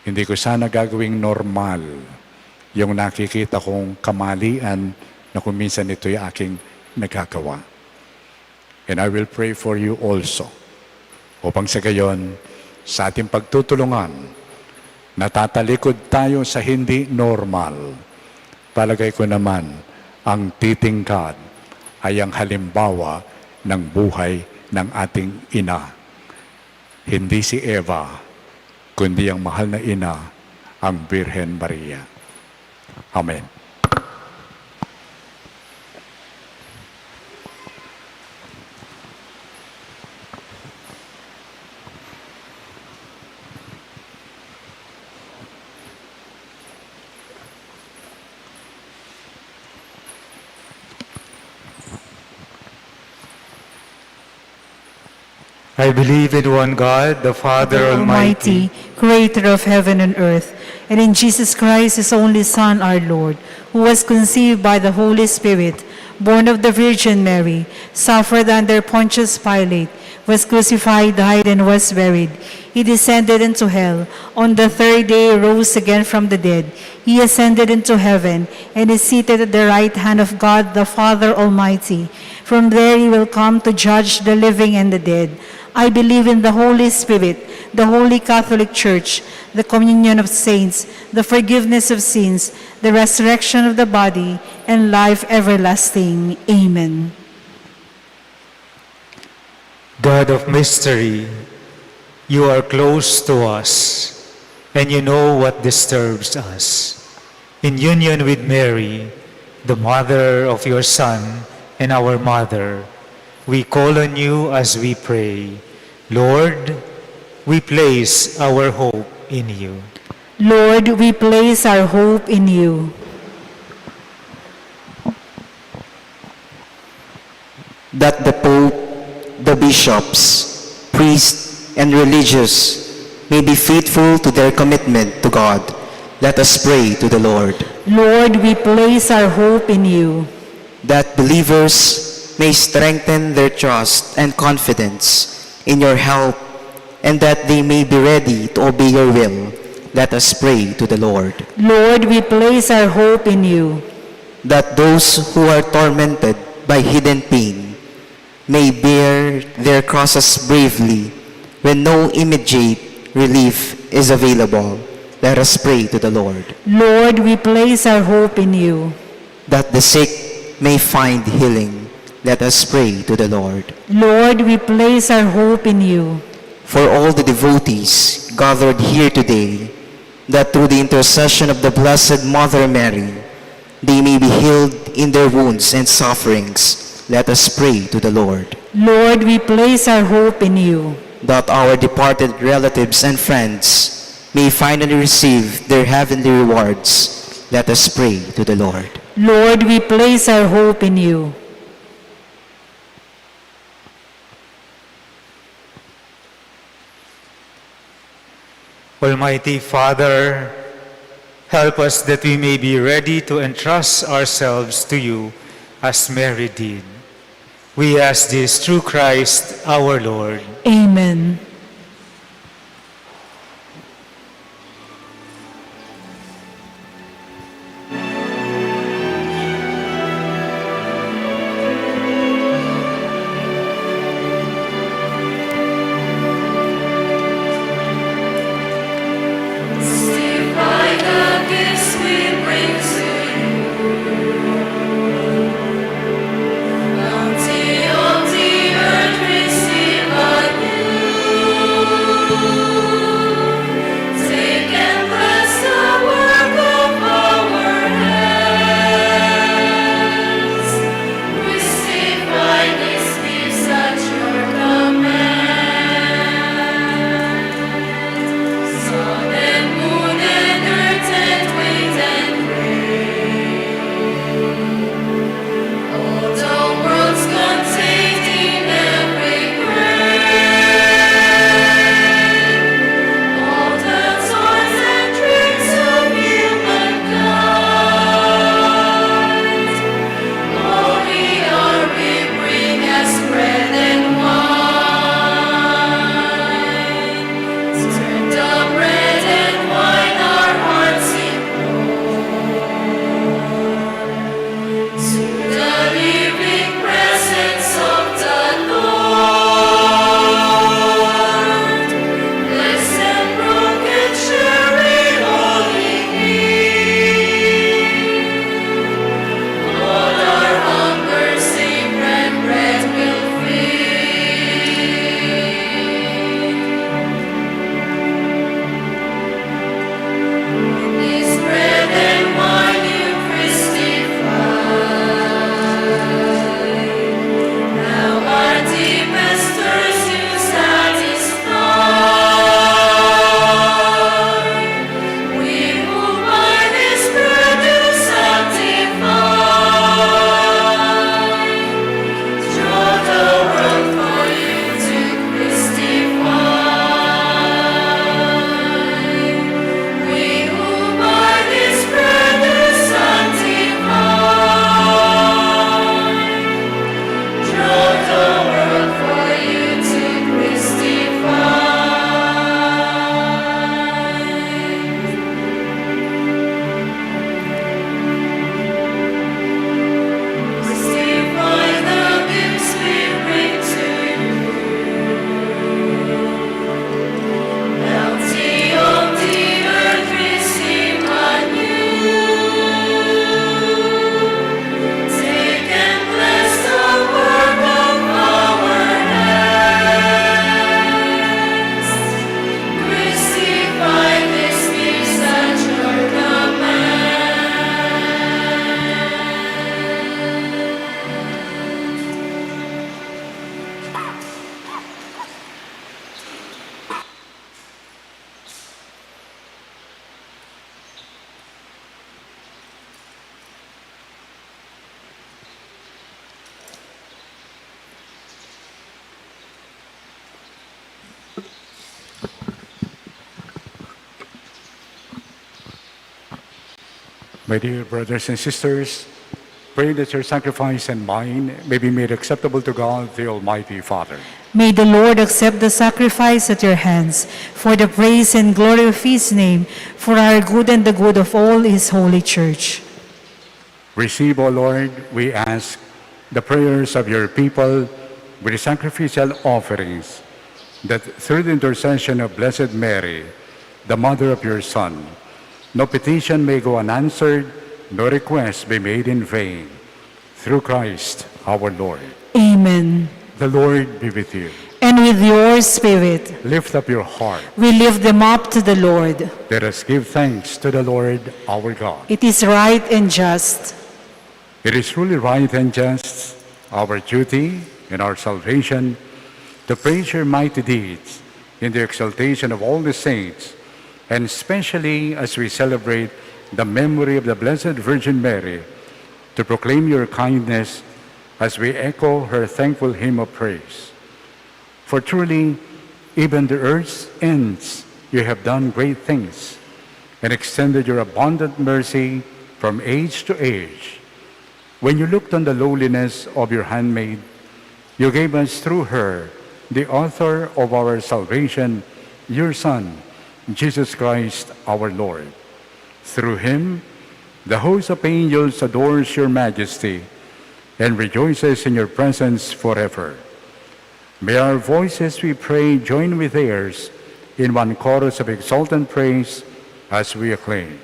hindi ko sana gagawing normal yung nakikita kong kamalian na kung minsan ito'y aking nagagawa. And I will pray for you also, upang sa gayon, sa ating pagtutulungan, natatalikod tayo sa hindi normal. Palagay ko naman, ang titingkad ay ang halimbawa ng buhay ng ating ina. Hindi si Eva, kundi ang mahal na ina, ang Birhen Maria. Amen. I believe in one God, the Father Almighty, creator of heaven and earth, and in Jesus Christ, his only Son, our Lord, who was conceived by the Holy Spirit, born of the Virgin Mary, suffered under Pontius Pilate, was crucified, died, and was buried. He descended into hell. On the third day rose again from the dead. He ascended into heaven, and is seated at the right hand of God, the Father Almighty. From there he will come to judge the living and the dead. I believe in the Holy Spirit, the Holy Catholic Church, the communion of saints, the forgiveness of sins, the resurrection of the body, and life everlasting. Amen. God of mystery, you are close to us, and you know what disturbs us. In union with Mary, the mother of your Son and our mother, we call on you as we pray. Lord, we place our hope in you. Lord, we place our hope in you. That the Pope, the bishops, priests, and religious may be faithful to their commitment to God Let us pray to the Lord. Lord, we place our hope in you. That believers may strengthen their trust and confidence in your help, and that they may be ready to obey your will. Let us pray to the Lord. Lord, we place our hope in you. That those who are tormented by hidden pain may bear their crosses bravely when no immediate relief is available. Let us pray to the Lord. Lord, we place our hope in you. That the sick may find healing. Let us pray to the Lord. Lord, we place our hope in you. For all the devotees gathered here today, that through the intercession of the Blessed Mother Mary, they may be healed in their wounds and sufferings. Let us pray to the Lord. Lord, we place our hope in you. That our departed relatives and friends may finally receive their heavenly rewards. Let us pray to the Lord. Lord, we place our hope in you. Almighty Father, help us that we may be ready to entrust ourselves to you as Mary did. We ask this through Christ our Lord. Amen. By the gifts we bring to you, bounty of the earth receive anew. My dear brothers and sisters, pray that your sacrifice and mine may be made acceptable to God, the Almighty Father. May the Lord accept the sacrifice at your hands for the praise and glory of his name, for our good and the good of all his holy church. Receive, O Lord, we ask, the prayers of your people with the sacrificial offerings, that through the intercession of Blessed Mary, the mother of your Son, no petition may go unanswered, no request be made in vain. Through Christ our Lord. Amen. The Lord be with you. And with your spirit, Lift up your heart. we lift them up to the Lord. Let us give thanks to the Lord our God. It is right and just. It is truly right and just, our duty and our salvation, to praise your mighty deeds in the exaltation of all the saints, and especially as we celebrate the memory of the Blessed Virgin Mary, to proclaim your kindness as we echo her thankful hymn of praise. For truly, even the earth's ends, you have done great things and extended your abundant mercy from age to age. When you looked on the lowliness of your handmaid, you gave us through her, the author of our salvation, your Son, Jesus Christ our Lord. Through him, the host of angels adores your majesty and rejoices in your presence forever. May our voices, we pray, join with theirs in one chorus of exultant praise as we acclaim.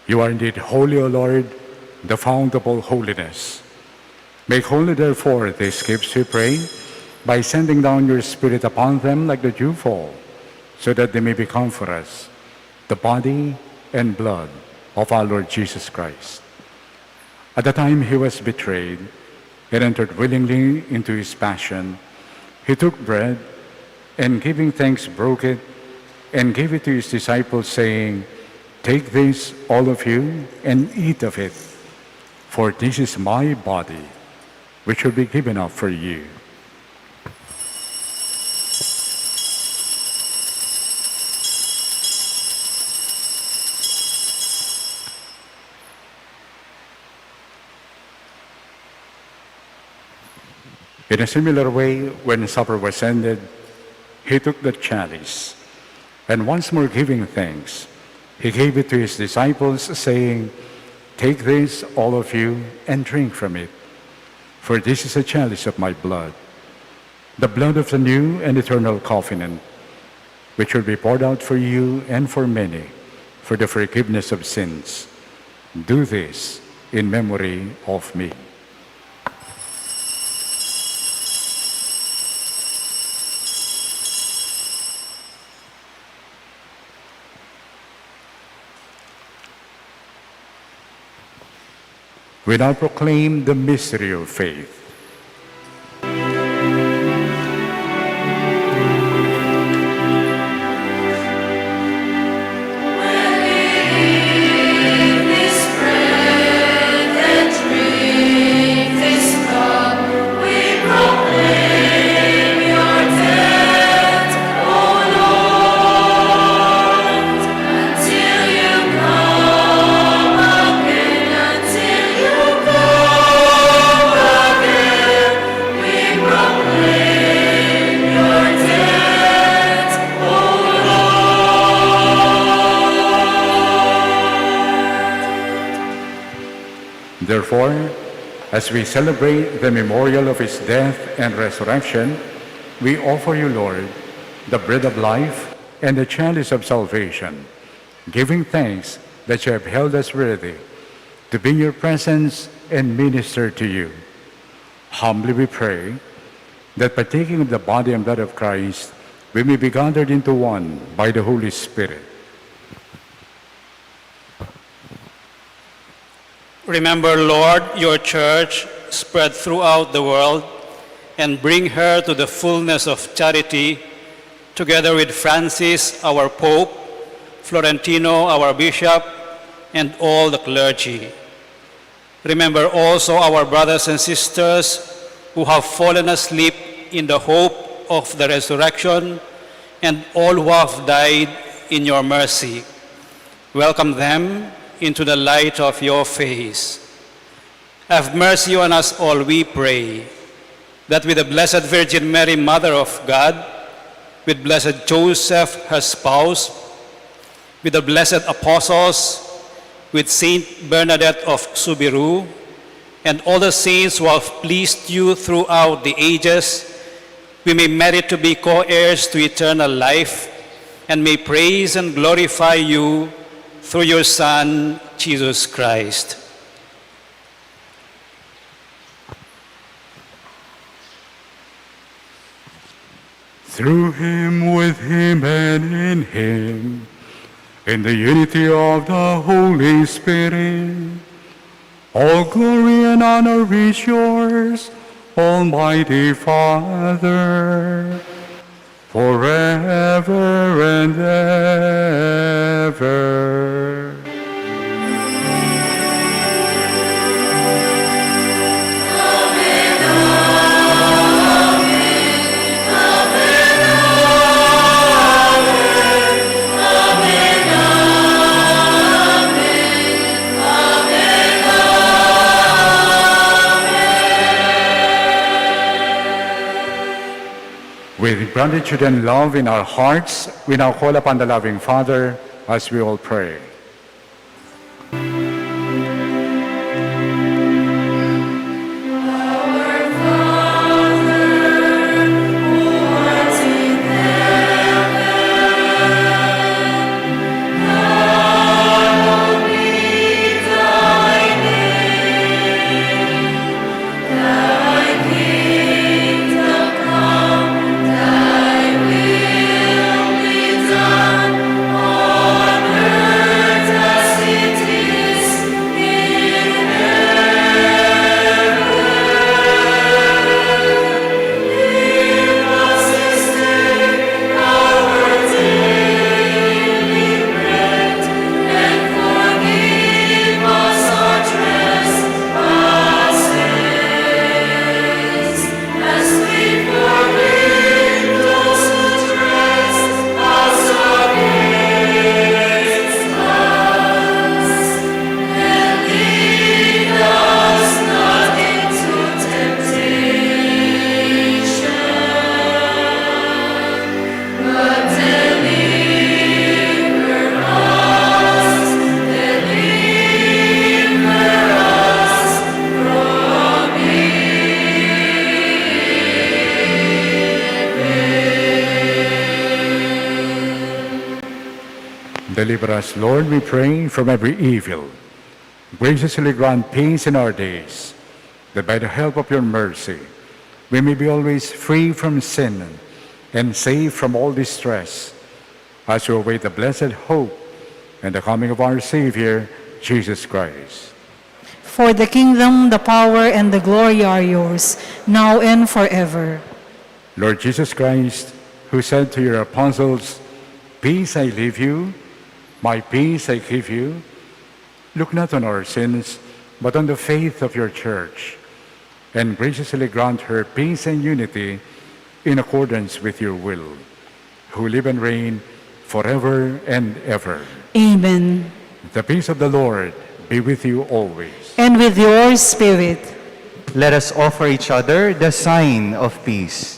You are indeed holy, O Lord, the fount of all holiness. Make holy, therefore, these gifts, we pray, by sending down your Spirit upon them like the dewfall, so that they may become for us the body and blood of our Lord Jesus Christ. At the time he was betrayed and entered willingly into his passion, he took bread and giving thanks broke it and gave it to his disciples, saying, "Take this, all of you, and eat of it, for this is my body, which will be given up for you." In a similar way, when supper was ended, he took the chalice, and once more giving thanks, he gave it to his disciples, saying, "Take this, all of you, and drink from it, for this is a chalice of my blood, the blood of the new and eternal covenant, which will be poured out for you and for many for the forgiveness of sins. Do this in memory of me." We now proclaim the mystery of faith. Therefore, as we celebrate the memorial of his death and resurrection, we offer you, Lord, the bread of life and the chalice of salvation, giving thanks that you have held us worthy to be in your presence and minister to you. Humbly we pray that partaking of the body and blood of Christ, we may be gathered into one by the Holy Spirit. Remember, Lord, your church spread throughout the world and bring her to the fullness of charity, together with Francis, our Pope, Florentino, our Bishop, and all the clergy. Remember also our brothers and sisters who have fallen asleep in the hope of the resurrection, and all who have died in your mercy. Welcome them into the light of your face. Have mercy on us all, we pray, that with the Blessed Virgin Mary, Mother of God, with Blessed Joseph, her spouse, with the blessed apostles, with Saint Bernadette of Subiru, and all the saints who have pleased you throughout the ages, we may merit to be co-heirs to eternal life, and may praise and glorify you through your Son, Jesus Christ. Through him, with him, and in him, in the unity of the Holy Spirit, all glory and honor is yours, Almighty Father, forever and ever. With gratitude and love in our hearts, we now call upon the loving Father as we all pray. Deliver us, Lord, we pray, from every evil. Graciously grant peace in our days, that by the help of your mercy, we may be always free from sin and safe from all distress, as we await the blessed hope and the coming of our Savior, Jesus Christ. For the kingdom, the power, and the glory are yours, now and forever. Lord Jesus Christ, who said to your apostles, "Peace I leave you, my peace I give you," look not on our sins, but on the faith of your church, and graciously grant her peace and unity in accordance with your will, who live and reign forever and ever. Amen. The peace of the Lord be with you always. And with your spirit. Let us offer each other the sign of peace.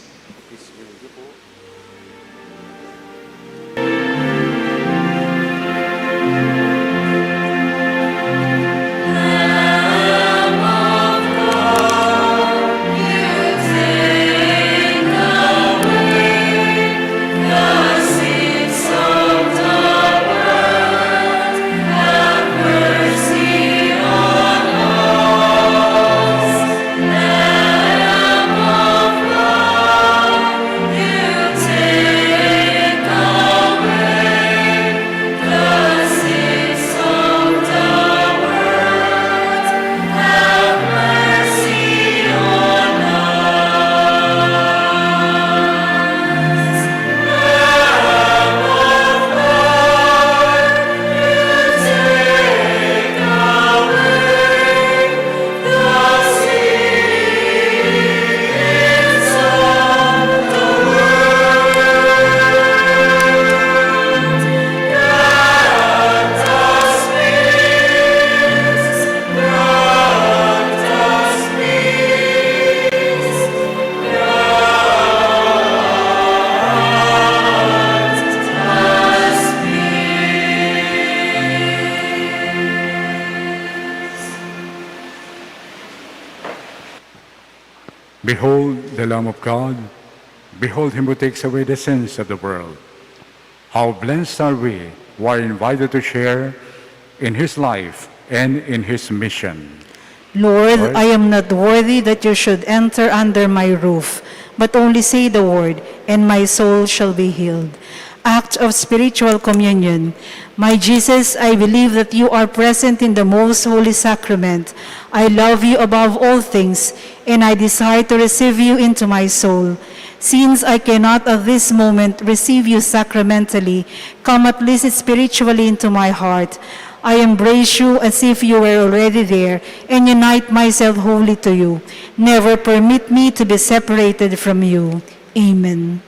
Lamb Behold the Lamb of God. Behold him who takes away the sins of the world. How blessed are we who are invited to share in his life and in his mission. Lord, Lord. I am not worthy that you should enter under my roof, but only say the word, and my soul shall be healed. Act of spiritual communion. My Jesus, I believe that you are present in the most holy sacrament. I love you above all things, and I desire to receive you into my soul. Since I cannot at this moment receive you sacramentally, come at least spiritually into my heart. I embrace you as if you were already there, and unite myself wholly to you. Never permit me to be separated from you. Amen.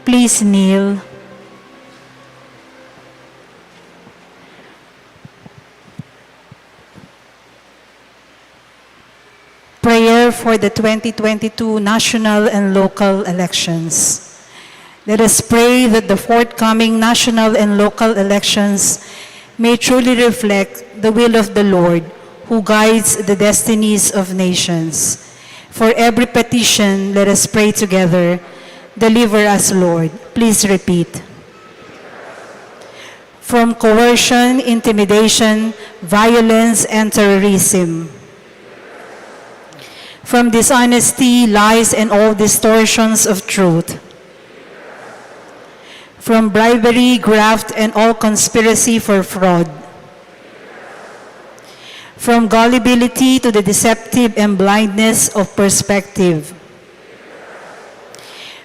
Please kneel. Prayer for the 2022 national and local elections. Let us pray that the forthcoming national and local elections may truly reflect the will of the Lord, who guides the destinies of nations. For every petition, let us pray together. Deliver us, Lord. Please repeat. From coercion, intimidation, violence, and terrorism. From dishonesty, lies, and all distortions of truth. From bribery, graft, and all conspiracy for fraud. From gullibility to the deceptive and blindness of perspective.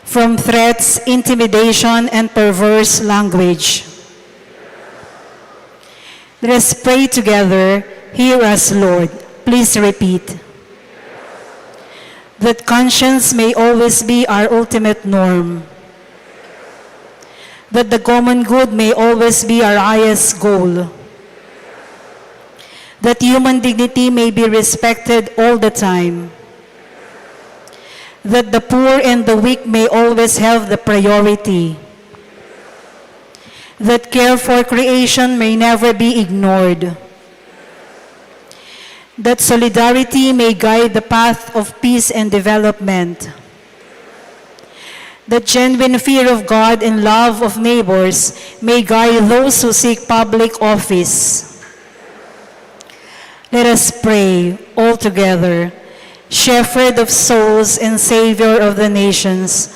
From threats, intimidation, and perverse language. Let us pray together. Hear us, Lord. Please repeat. That conscience may always be our ultimate norm. That the common good may always be our highest goal. That human dignity may be respected all the time. That the poor and the weak may always have the priority. That care for creation may never be ignored. That solidarity may guide the path of peace and development. That genuine fear of God and love of neighbors may guide those who seek public office. Let us pray all together. Shepherd of souls and Savior of the nations,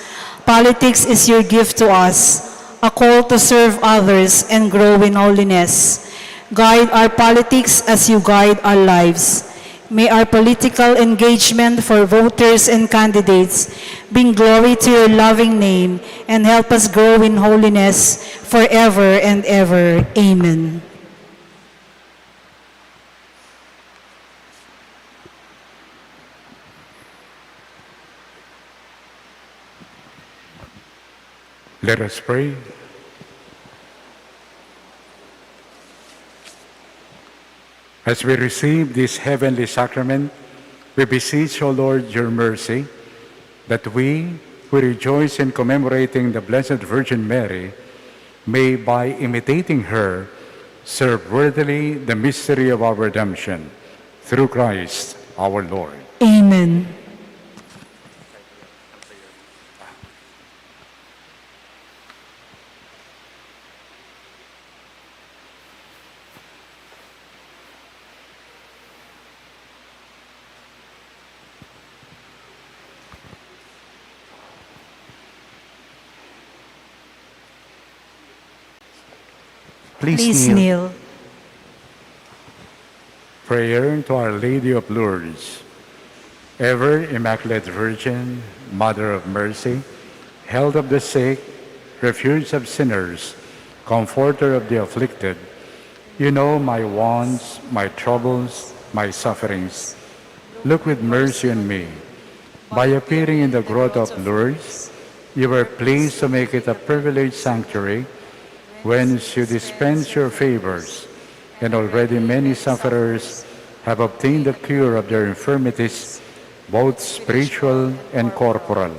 politics is your gift to us, a call to serve others and grow in holiness. Guide our politics as you guide our lives. May our political engagement for voters and candidates bring glory to your loving name and help us grow in holiness forever and ever. Amen. Let us pray. As we receive this heavenly sacrament, we beseech, O Lord, your mercy, that we, who rejoice in commemorating the Blessed Virgin Mary, may, by imitating her, serve worthily the mystery of our redemption, through Christ our Lord. Amen. Please kneel. Prayer to Our Lady of Lourdes. Ever Immaculate Virgin, Mother of Mercy, Health of the sick, Refuge of sinners, Comforter of the afflicted, you know my wants, my troubles, my sufferings. Look with mercy on me. By appearing in the grotto of Lourdes, you were pleased to make it a privileged sanctuary whence you dispense your favors, and already many sufferers have obtained the cure of their infirmities, both spiritual and corporal.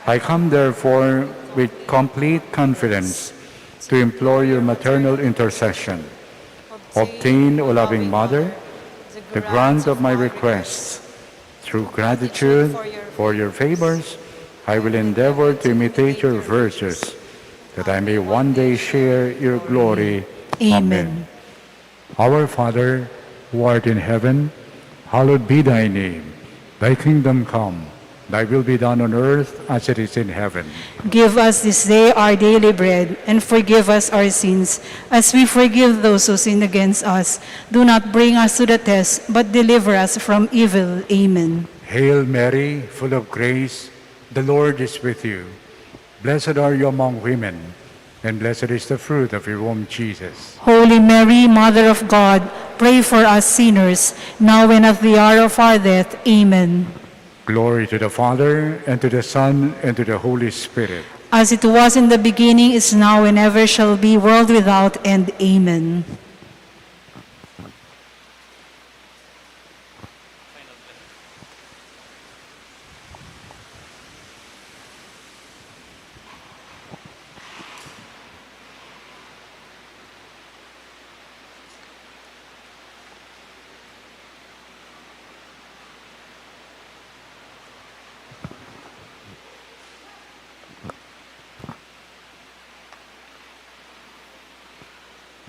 I come therefore with complete confidence to implore your maternal intercession. Obtain, O loving Mother, the grant of my requests. Through gratitude for your favors, I will endeavor to imitate your virtues, that I may one day share your glory. Amen. Our Father, who art in heaven, hallowed be thy name. Thy kingdom come, thy will be done on earth as it is in heaven. Give us this day our daily bread, and forgive us our sins, as we forgive those who sin against us. Do not bring us to the test, but deliver us from evil. Amen. Hail Mary, full of grace, the Lord is with you. Blessed are you among women, and blessed is the fruit of your womb, Jesus. Holy Mary, Mother of God, pray for us sinners, now and at the hour of our death. Amen. Glory to the Father, and to the Son, and to the Holy Spirit. as it was in the beginning, is now, and ever shall be, world without end. Amen.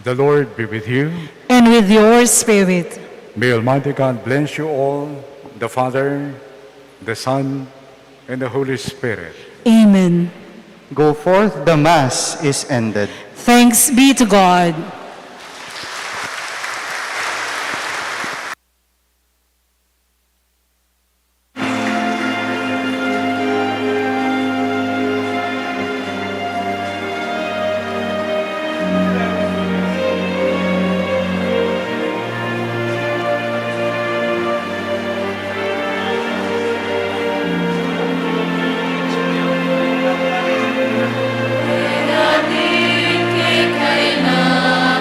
The Lord be with you. And with your spirit. May Almighty God bless you all, the Father, the Son, and the Holy Spirit. Amen. Go forth, the Mass is ended. Thanks be to God. Natin kay kailan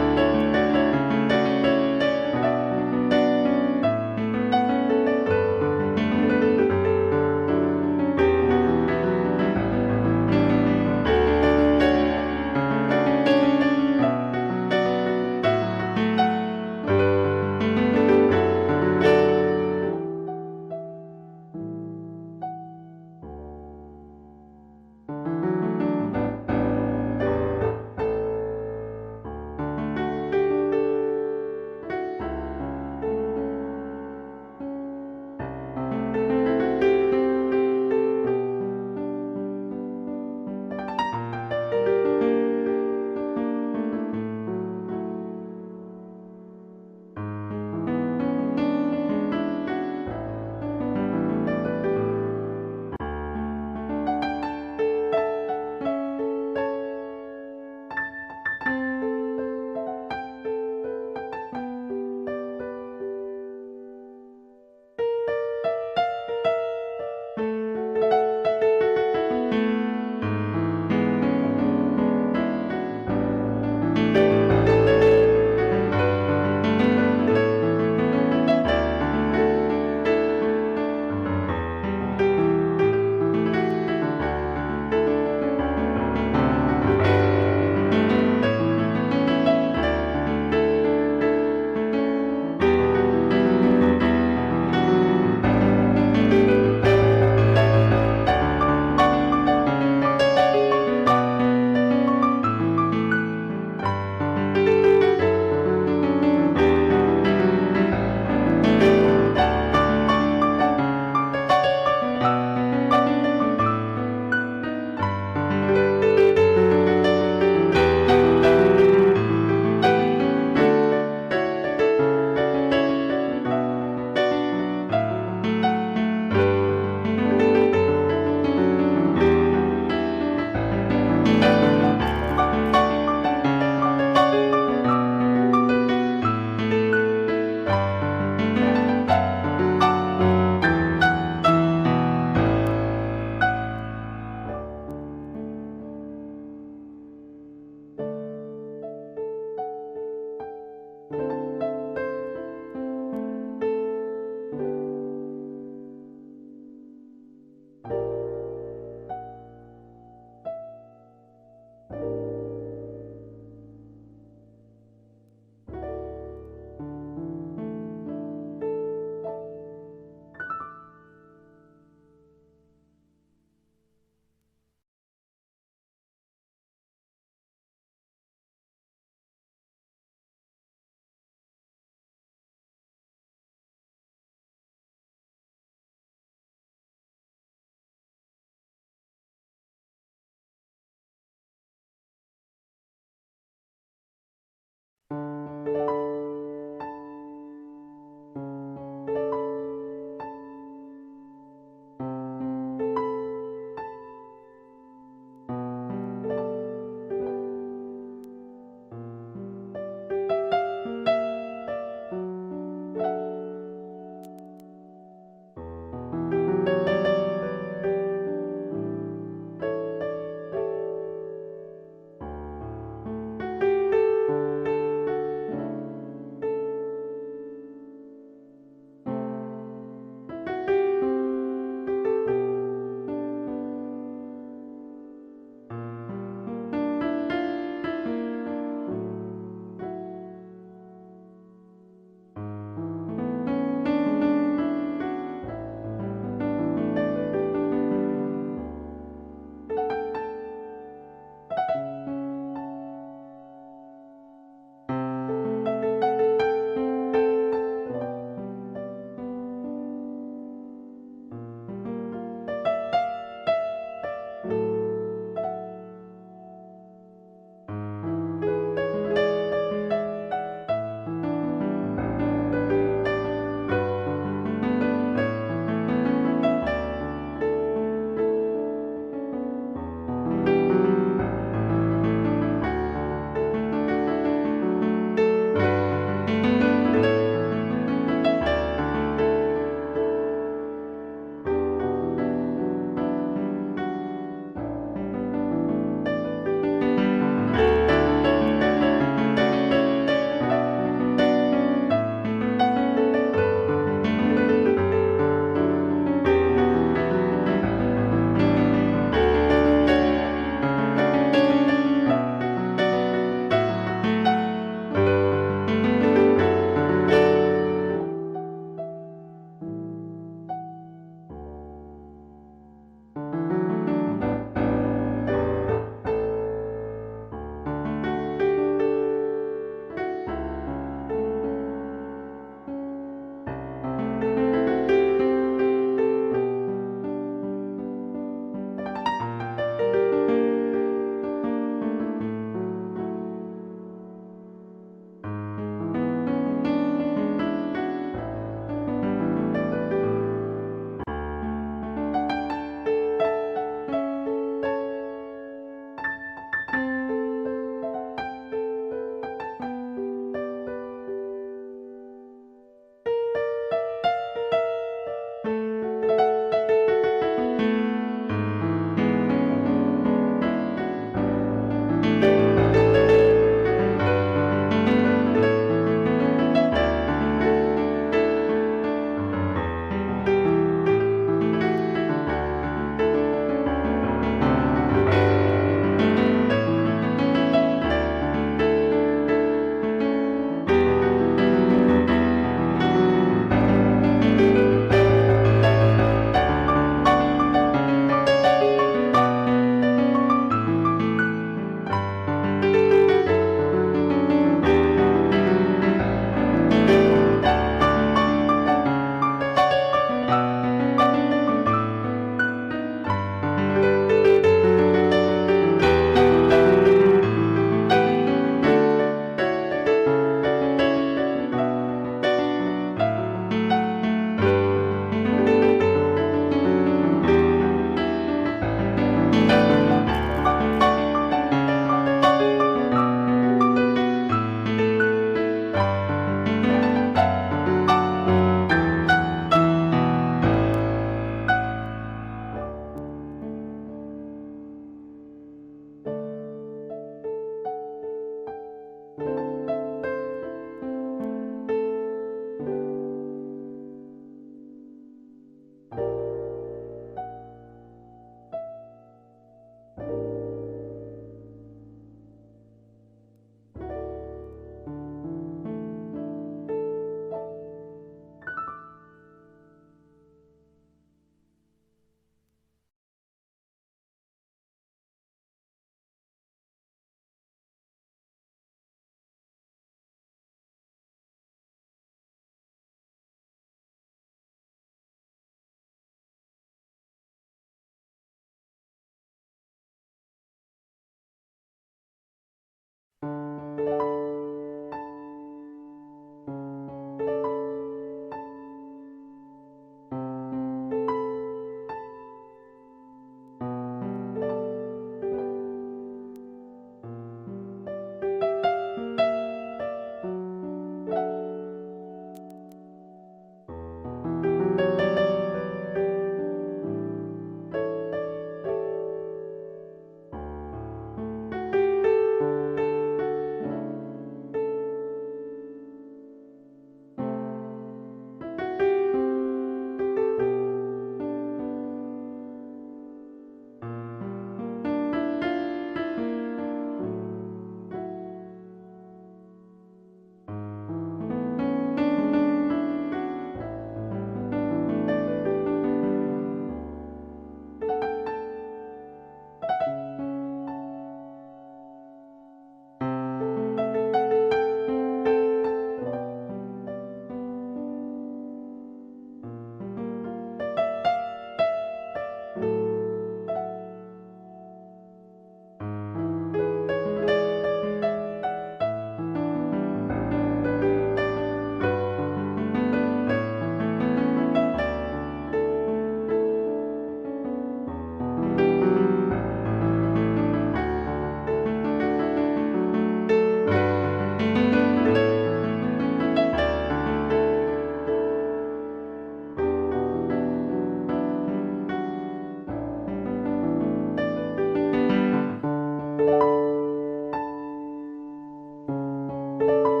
Amen.